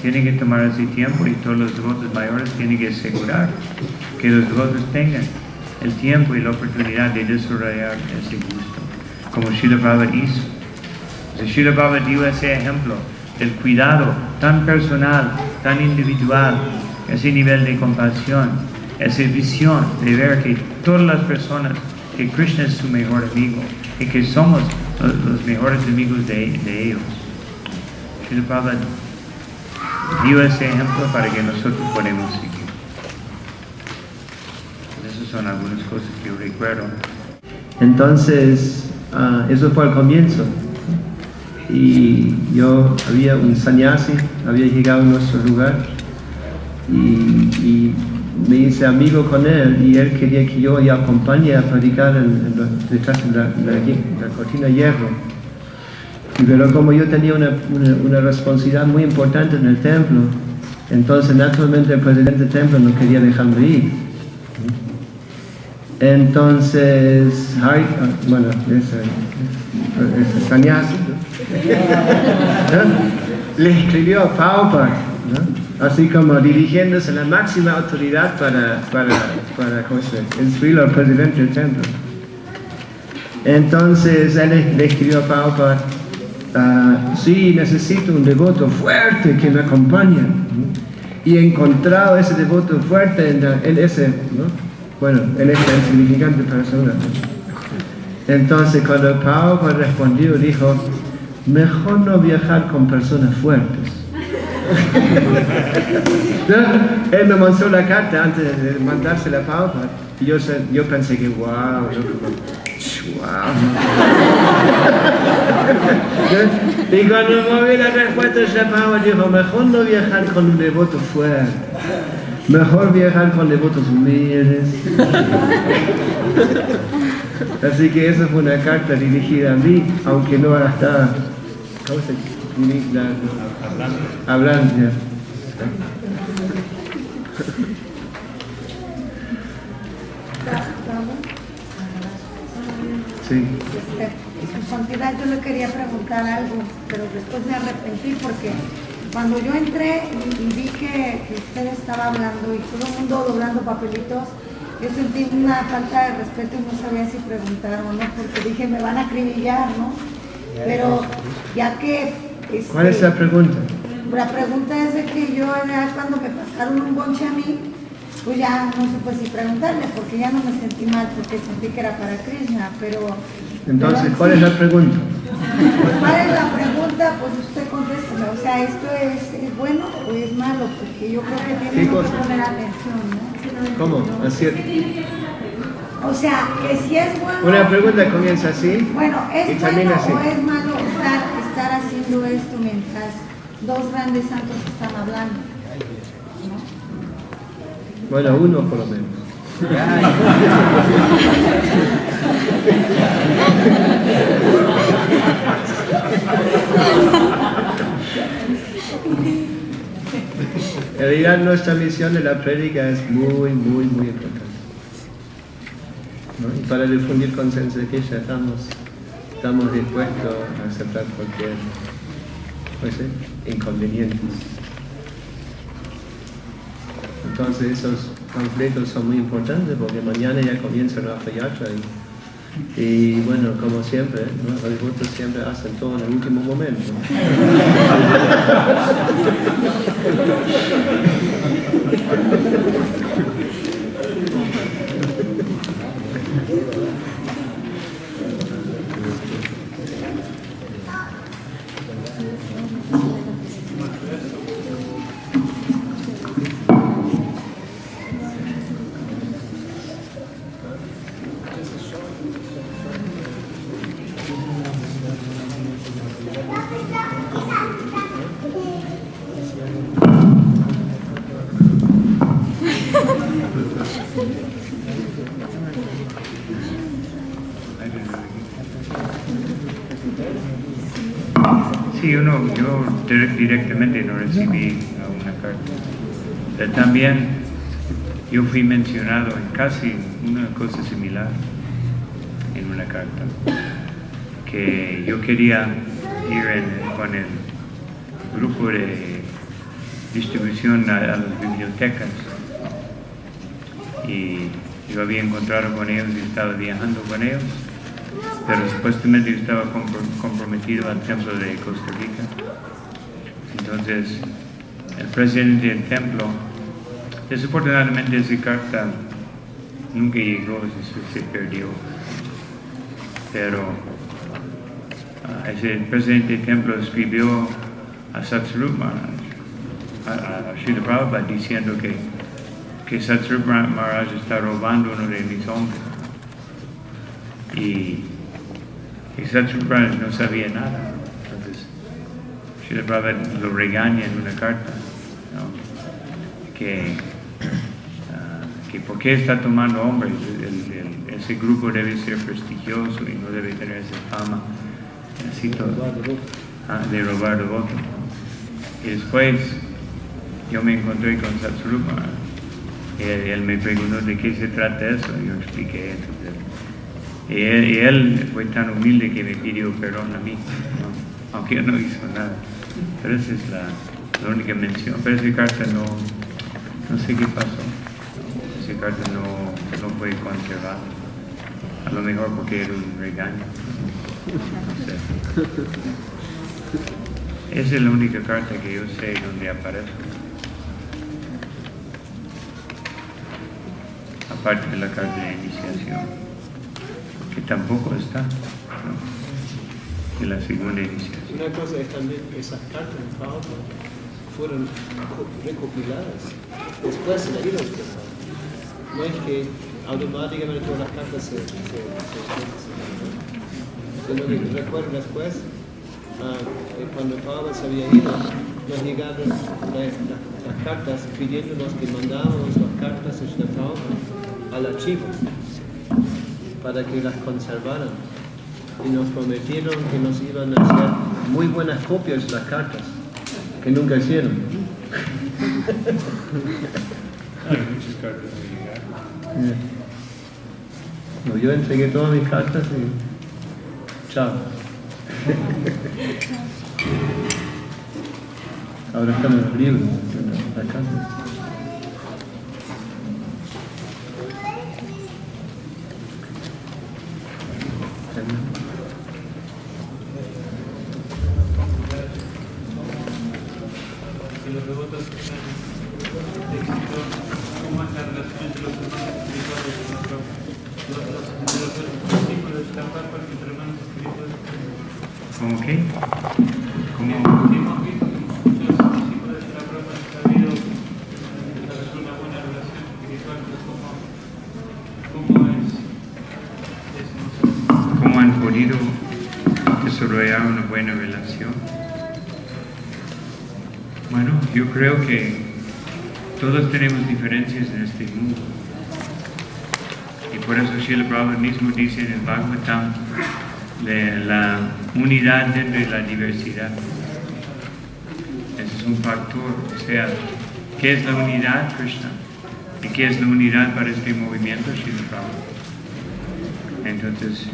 tienen que tomar ese tiempo y todos los devotos mayores tienen que asegurar que los devotos tengan el tiempo y la oportunidad de desarrollar ese gusto, como Srila Prabhupada hizo. O sea, Srila Prabhupada dio ese ejemplo del cuidado tan personal, tan individual, ese nivel de compasión, esa visión de ver que todas las personas, que Krishna es su mejor amigo y que somos los mejores amigos de ellos. Srila Prabhupada dio ese ejemplo para que nosotros podamos seguir. Esas son algunas cosas que yo recuerdo. Entonces, eso fue el comienzo. Y había un sannyasi, había llegado a nuestro lugar y me hice amigo con él y él quería que yo le acompañe a predicar detrás de la cortina de hierro. Pero como yo tenía una responsabilidad muy importante en el templo, entonces naturalmente el presidente del templo no quería dejarme ir. Entonces, ese sannyasi le escribió a Prabhupada, ¿no? Así como dirigiéndose a la máxima autoridad para instruir al presidente del templo. Entonces él le escribió a Prabhupada, sí, necesito un devoto fuerte que me acompañe. Y he encontrado ese devoto fuerte en ese, ¿no? Bueno, en esta insignificante persona. Entonces cuando Prabhupada respondió, dijo, mejor no viajar con personas fuertes. ¿No? Él me mostró la carta antes de mandársela a Prabhupada. Y yo pensé que, wow. Y cuando me vi la respuesta de Prabhupada, dijo, mejor no viajar con un devoto fuerte. Mejor viajar con devotos humildes. Así que esa fue una carta dirigida a mí, aunque no estaba, ¿cómo se dice? Hablando. Sí. Su Santidad, yo le quería preguntar algo, pero después me arrepentí porque cuando yo entré y vi que usted estaba hablando y todo el mundo doblando papelitos, yo sentí una falta de respeto y no sabía si preguntar o no, porque dije, me van a acribillar, ¿no? Pero ya que... ¿Cuál es la pregunta? La pregunta es de que yo ya cuando me pasaron un bonche a mí, pues ya no supe si preguntarle, porque ya no me sentí mal, porque sentí que era para Krishna, pero... Entonces, ¿cuál es la pregunta? ¿Cuál es la pregunta? Pues usted contésteme, o sea, ¿esto es bueno o es malo? Porque yo creo que tiene que poner atención, ¿no? ¿Cómo? Así es. O sea, que si es bueno... Una pregunta comienza así. Bueno, y ¿es termina bueno así. o es malo estar haciendo esto mientras dos grandes santos están hablando? ¿No? Bueno, uno por lo menos. En realidad nuestra misión de la prédica es muy importante, ¿no? Y para difundir conciencia de Krishna estamos dispuestos a aceptar cualquier inconveniente. Entonces esos conflictos son muy importantes porque mañana ya comienza la Rath Yatra y bueno, como siempre, ¿no? Los devotos siempre hacen todo en el último momento. Sí, yo directamente no recibí una carta. Pero también yo fui mencionado en casi una cosa similar en una carta, que yo quería ir con el grupo de distribución a las bibliotecas y yo había encontrado con ellos y estaba viajando con ellos, pero supuestamente yo estaba comprometido al templo de Costa Rica. Entonces el presidente del templo, desafortunadamente esa carta nunca llegó, se perdió, pero el presidente del templo escribió a Satsvarupa Maharaj, a Srila Prabhupada, diciendo que Satsvarupa Maharaj está robando uno de mis hombres. Y Satsvarupa no sabía nada. Entonces, Srila Prabhupada lo regaña en una carta, ¿no? que por qué está tomando hombres. Ese grupo debe ser prestigioso y no debe tener esa fama así todo, de robar devotos. Y después yo me encontré con Satsvarupa y él me preguntó de qué se trata eso, y yo expliqué. Entonces, y él fue tan humilde que me pidió perdón a mí, ¿no? Aunque yo no hizo nada. Pero esa es la única mención. Pero esa carta no sé qué pasó. Esa carta no fue conservada. A lo mejor porque era un regaño. No sé. Esa es la única carta que yo sé donde aparece. Aparte de la carta de iniciación, que tampoco está, ¿no? En la segunda iniciación. Una cosa es también esas cartas de Pablo fueron recopiladas después de la ida de Pablo. No es que automáticamente todas las cartas se sino que recuerdo después, cuando Pablo se había ido, nos llegaron las cartas pidiéndonos que mandáramos las cartas de Pablo al archivo para que las conservaran. Y nos prometieron que nos iban a hacer muy buenas copias de las cartas, que nunca hicieron. Hay muchas cartas que llegaron. No, yo entregué todas mis cartas y chao. Ahora están en los libros, las cartas. Que los devotos tengan éxito, cómo es la relación entre los hermanos espirituales y los discípulos de la Prabhupada entre hermanos espirituales. ¿Cómo qué? ¿Cómo? Hemos visto que muchos discípulos de la Prabhupada han sabido establecer una buena relación espiritual, pero ¿cómo es podido desarrollar una buena relación. Bueno, yo creo que todos tenemos diferencias en este mundo. Y por eso Srila Prabhupada mismo dice en el Bhagavatam de la unidad dentro de la diversidad. Ese es un factor. O sea, ¿qué es la unidad, Krishna? ¿Y qué es la unidad para este movimiento, Srila Prabhupada? Entonces,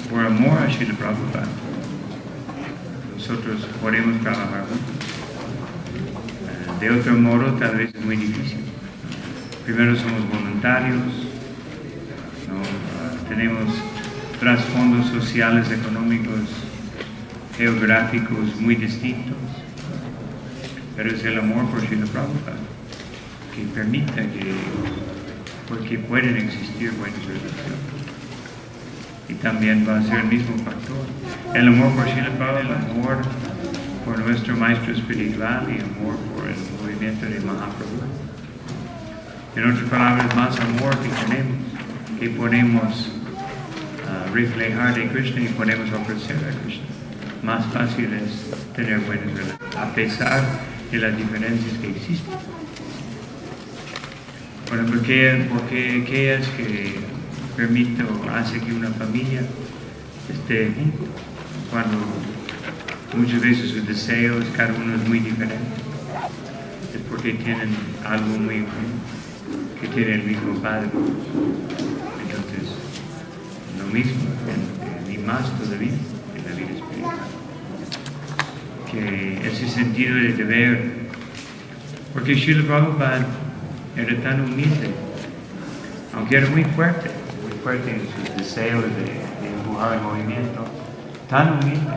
por amor a Srila Prabhupada, nosotros podemos trabajar juntos. De otro modo, tal vez es muy difícil. Primero somos voluntarios, ¿no? Tenemos trasfondos sociales, económicos, geográficos muy distintos, pero es el amor por Srila Prabhupada que permite porque pueden existir buenas relaciones. Y también va a ser el mismo factor. El amor por Srila Prabhupada, el amor por nuestro maestro espiritual y amor por el movimiento de Mahaprabhu. En otras palabras, más amor que tenemos, que podemos reflejar de Krishna y podemos ofrecer a Krishna. Más fácil es tener buenas relaciones, a pesar de las diferencias que existen. Bueno, ¿qué es que permite o hace que una familia esté junta? Cuando muchas veces sus deseos, cada uno es muy diferente. Es porque tienen algo muy bueno, que tiene el mismo Padre. Entonces, lo mismo, y más todavía en la vida espiritual. Que ese sentido de deber, porque Srila Prabhupada era tan humilde, aunque era muy fuerte en sus deseos de empujar el movimiento, tan humilde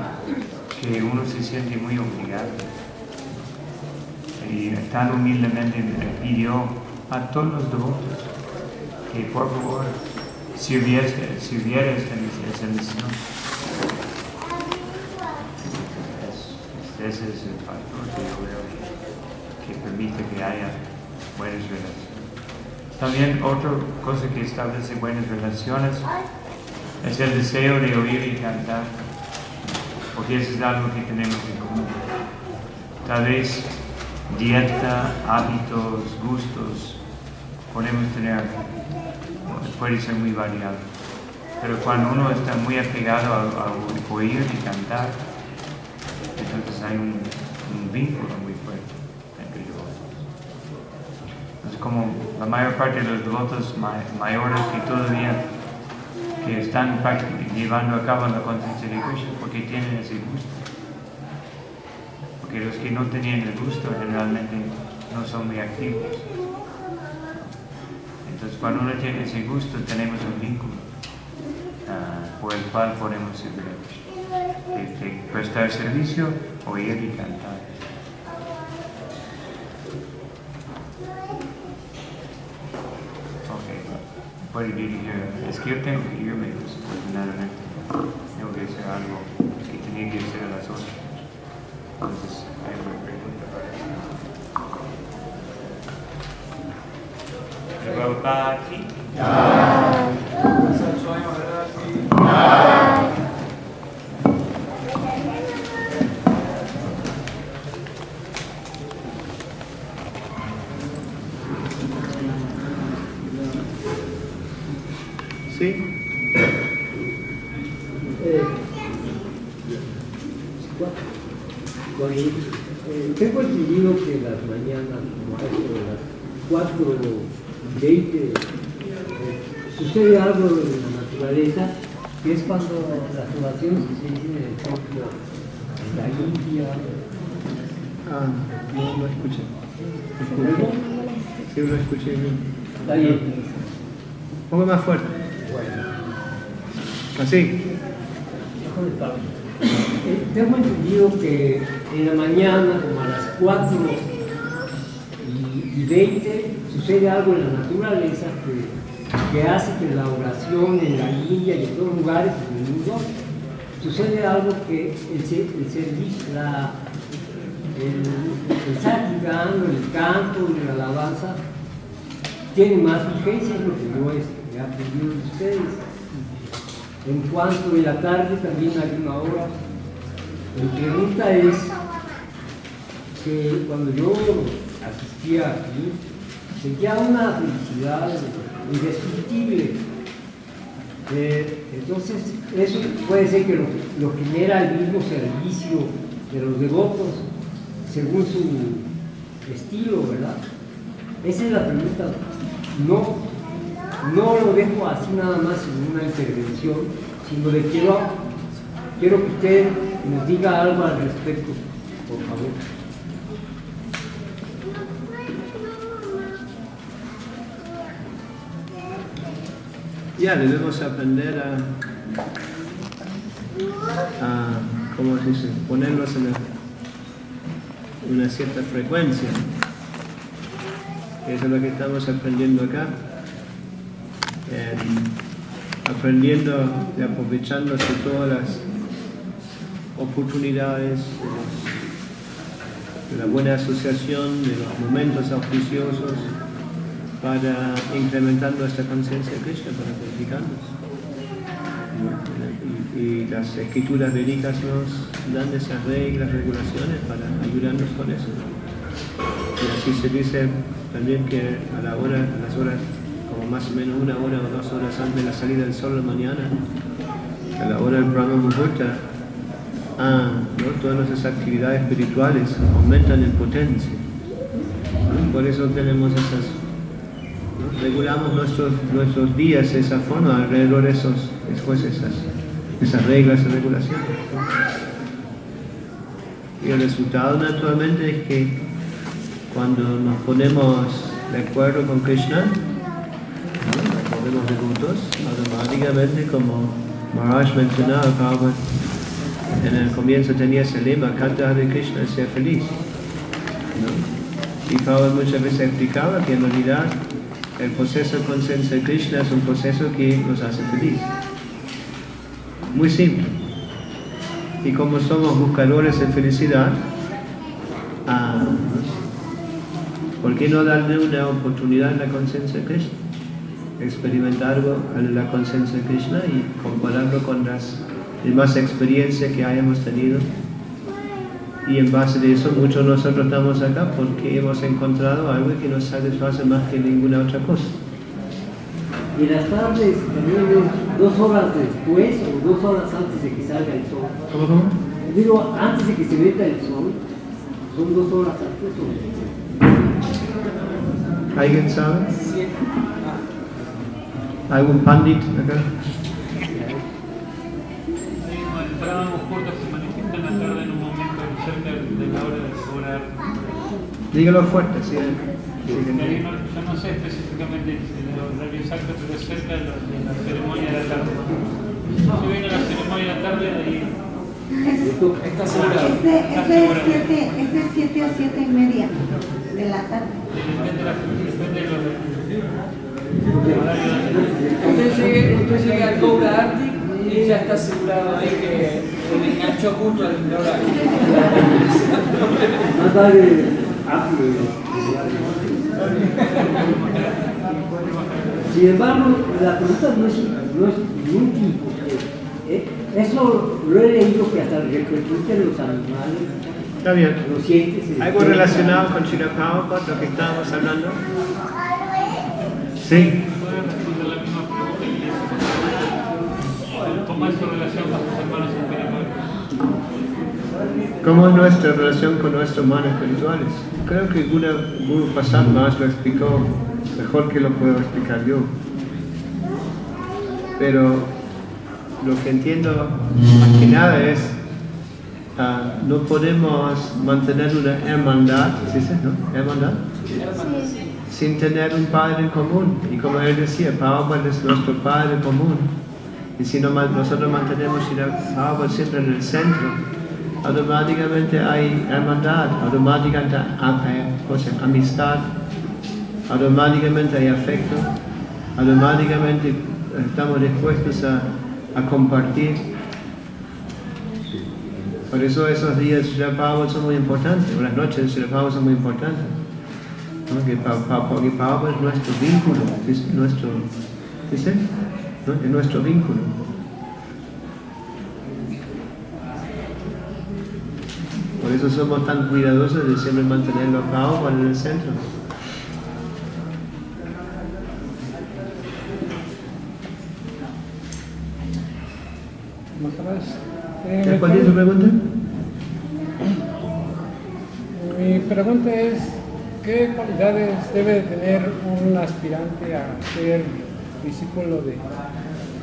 que uno se siente muy obligado. Y tan humildemente pidió a todos los devotos que por favor sirviera esa misión. Ese es el factor que yo veo que permite que haya buenas relaciones. También otra cosa que establece buenas relaciones es el deseo de oír y cantar, porque eso es algo que tenemos en común. Tal vez dieta, hábitos, gustos, podemos tener, puede ser muy variado. Pero cuando uno está muy apegado a oír y cantar, entonces hay un vínculo muy fuerte entre los dos. Entonces, como la mayor parte de los devotos mayores que todavía que están llevando a cabo la conciencia de Krishna, porque tienen ese gusto. Porque los que no tenían el gusto generalmente no son muy activos. Entonces, cuando uno tiene ese gusto, tenemos un vínculo por el cual podemos servir a Krishna. De prestar servicio, oír y cantar. Ok, puede dirigir. Es que yo tengo que irme, desafortunadamente. Tengo que hacer algo que tenía que hacer a las 8. Entonces, hay una pregunta para Prabhupada aquí. ¿Sí? Tengo entendido que las mañanas, como a eso de las 4:20, sucede algo en la naturaleza, que es cuando las oraciones que se dicen en el templo, en la India. No escuché. Sí, lo escuché bien. Está bien. Un poco más fuerte. Bueno. Así. Tengo entendido que en la mañana, como a las 4:20, sucede algo en la naturaleza que hace que la oración en la India y en todos lugares del mundo sucede algo que el servicio, el satigán, el canto, la alabanza, tiene más vigencia, es lo que yo he aprendido de ustedes. En cuanto de la tarde también hay una hora. Mi pregunta es que cuando yo asistía aquí, sentía una felicidad indescriptible. Entonces, eso puede ser que lo genera el mismo servicio de los devotos, según su estilo, ¿verdad? Esa es la pregunta. No lo dejo así nada más en una intervención, sino le quiero que usted nos diga algo al respecto, por favor. Ya, debemos aprender ¿cómo se dice? Ponernos en una cierta frecuencia. Eso es lo que estamos aprendiendo acá. Aprendiendo y aprovechándose todas las oportunidades de la buena asociación, de los momentos auspiciosos, para incrementar nuestra conciencia de Krishna, para purificarnos. Y las escrituras védicas nos dan esas reglas, regulaciones para ayudarnos con eso. Y así se dice también que a las horas, como más o menos 1 hora o 2 horas antes de la salida del sol de la mañana, a la hora del Brahma Muhurta, todas nuestras actividades espirituales aumentan en potencia. Por eso tenemos esas, regulamos nuestros días de esa forma, alrededor de esas reglas y regulaciones. Y el resultado naturalmente es que cuando nos ponemos de acuerdo con Krishna, nos ponemos devotos, automáticamente, como Maharaj mencionaba, Prabhupada en el comienzo tenía ese lema, canta Hare Krishna, sea feliz. Y Prabhupada muchas veces explicaba que en realidad el proceso de conciencia de Krishna es un proceso que nos hace feliz. Muy simple. Y como somos buscadores de felicidad, ¿por qué no darle una oportunidad a la conciencia de Krishna? Experimentar la conciencia de Krishna y compararlo con las demás experiencias que hayamos tenido. Y en base de eso, muchos de nosotros estamos acá porque hemos encontrado algo que nos satisface más que ninguna otra cosa. Y las tardes también 2 horas después o 2 horas antes de que salga el sol. ¿Cómo? Digo, antes de que se meta el sol, ¿son 2 horas antes o? ¿Alguien sabe? ¿Algún pandit acá? El Brahma Muhurta se manifiesta en la tarde en un momento cerca de la hora de cobrar. Dígalo fuerte, sí. Yo no sé específicamente el horario exacto, pero es cerca de la ceremonia de la tarde. Si viene la ceremonia de la tarde, ahí está asegurado. Es de 7 a 7:30 de la tarde. Depende de los Usted llega al Cobra Arctic y ya está asegurado ahí que el enganchó justo al horario. Más vale amplio. Sin embargo, la pregunta no es inútil, porque eso lo he leído que hasta repercute en los animales. Está bien. Lo sientes. ¿Algo relacionado con Srila Prabhupada, lo que estábamos hablando? Sí. ¿Puede responder la misma pregunta? ¿Cómo es su relación con sus hermanos espirituales? ¿Cómo es nuestra relación con nuestros hermanos espirituales? Creo que Guru Prasad más lo explicó mejor que lo puedo explicar yo. Pero lo que entiendo más que nada es no podemos mantener una hermandad, ¿sí? ¿No? ¿Hermandad? Sin tener un padre en común. Y como él decía, Prabhupada es nuestro padre común. Y si nosotros mantenemos a Prabhupada siempre en el centro, automáticamente hay hermandad, automáticamente hay amistad, automáticamente hay afecto, automáticamente estamos dispuestos a compartir. Por eso esos días de Srila Prabhupada son muy importantes, las noches de Srila Prabhupada son muy importantes. Porque Prabhupada es nuestro vínculo, es nuestro vínculo. Por eso somos tan cuidadosos de siempre mantener los Prabhupada en el centro. ¿Cuál es tu pregunta? Mi pregunta es, ¿qué cualidades debe tener un aspirante a ser discípulo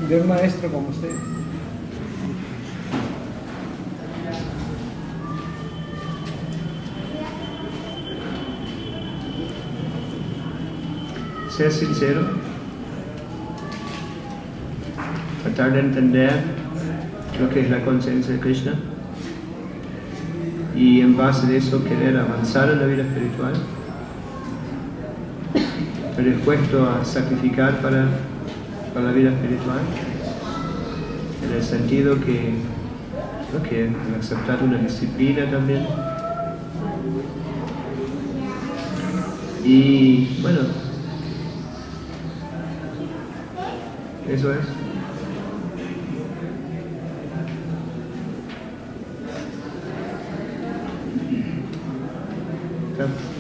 de un maestro como usted? Ser sincero, tratar de entender lo que es la conciencia de Krishna y en base de eso querer avanzar en la vida espiritual, dispuesto a sacrificar para la vida espiritual, en el sentido que aceptar una disciplina también. Y bueno, eso es.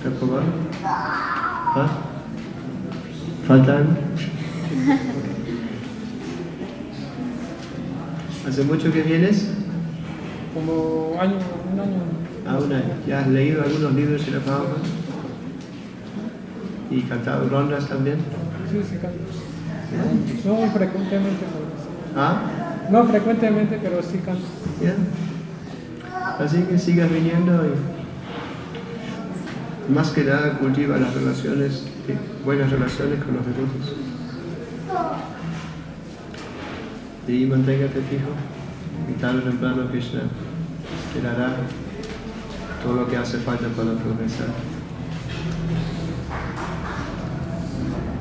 ¿Te aprobado? ¿Ah? ¿Faltan? ¿Hace mucho que vienes? Como un año. Ah, un año. ¿Ya has leído algunos libros de la Prabhupada? ¿Y cantado rondas también? Sí, canto. No frecuentemente, pero sí. ¿Ah? No frecuentemente, pero sí canto. ¿Ya? Así que sigas viniendo y más que nada cultiva las relaciones, buenas relaciones con los devotos. Y manténgate fijo, y tarde o temprano Krishna te dará todo lo que hace falta para progresar.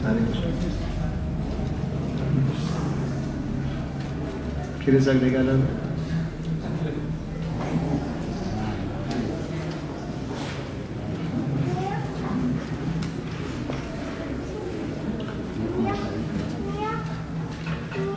Hare Krishna. ¿Quieres agregar algo?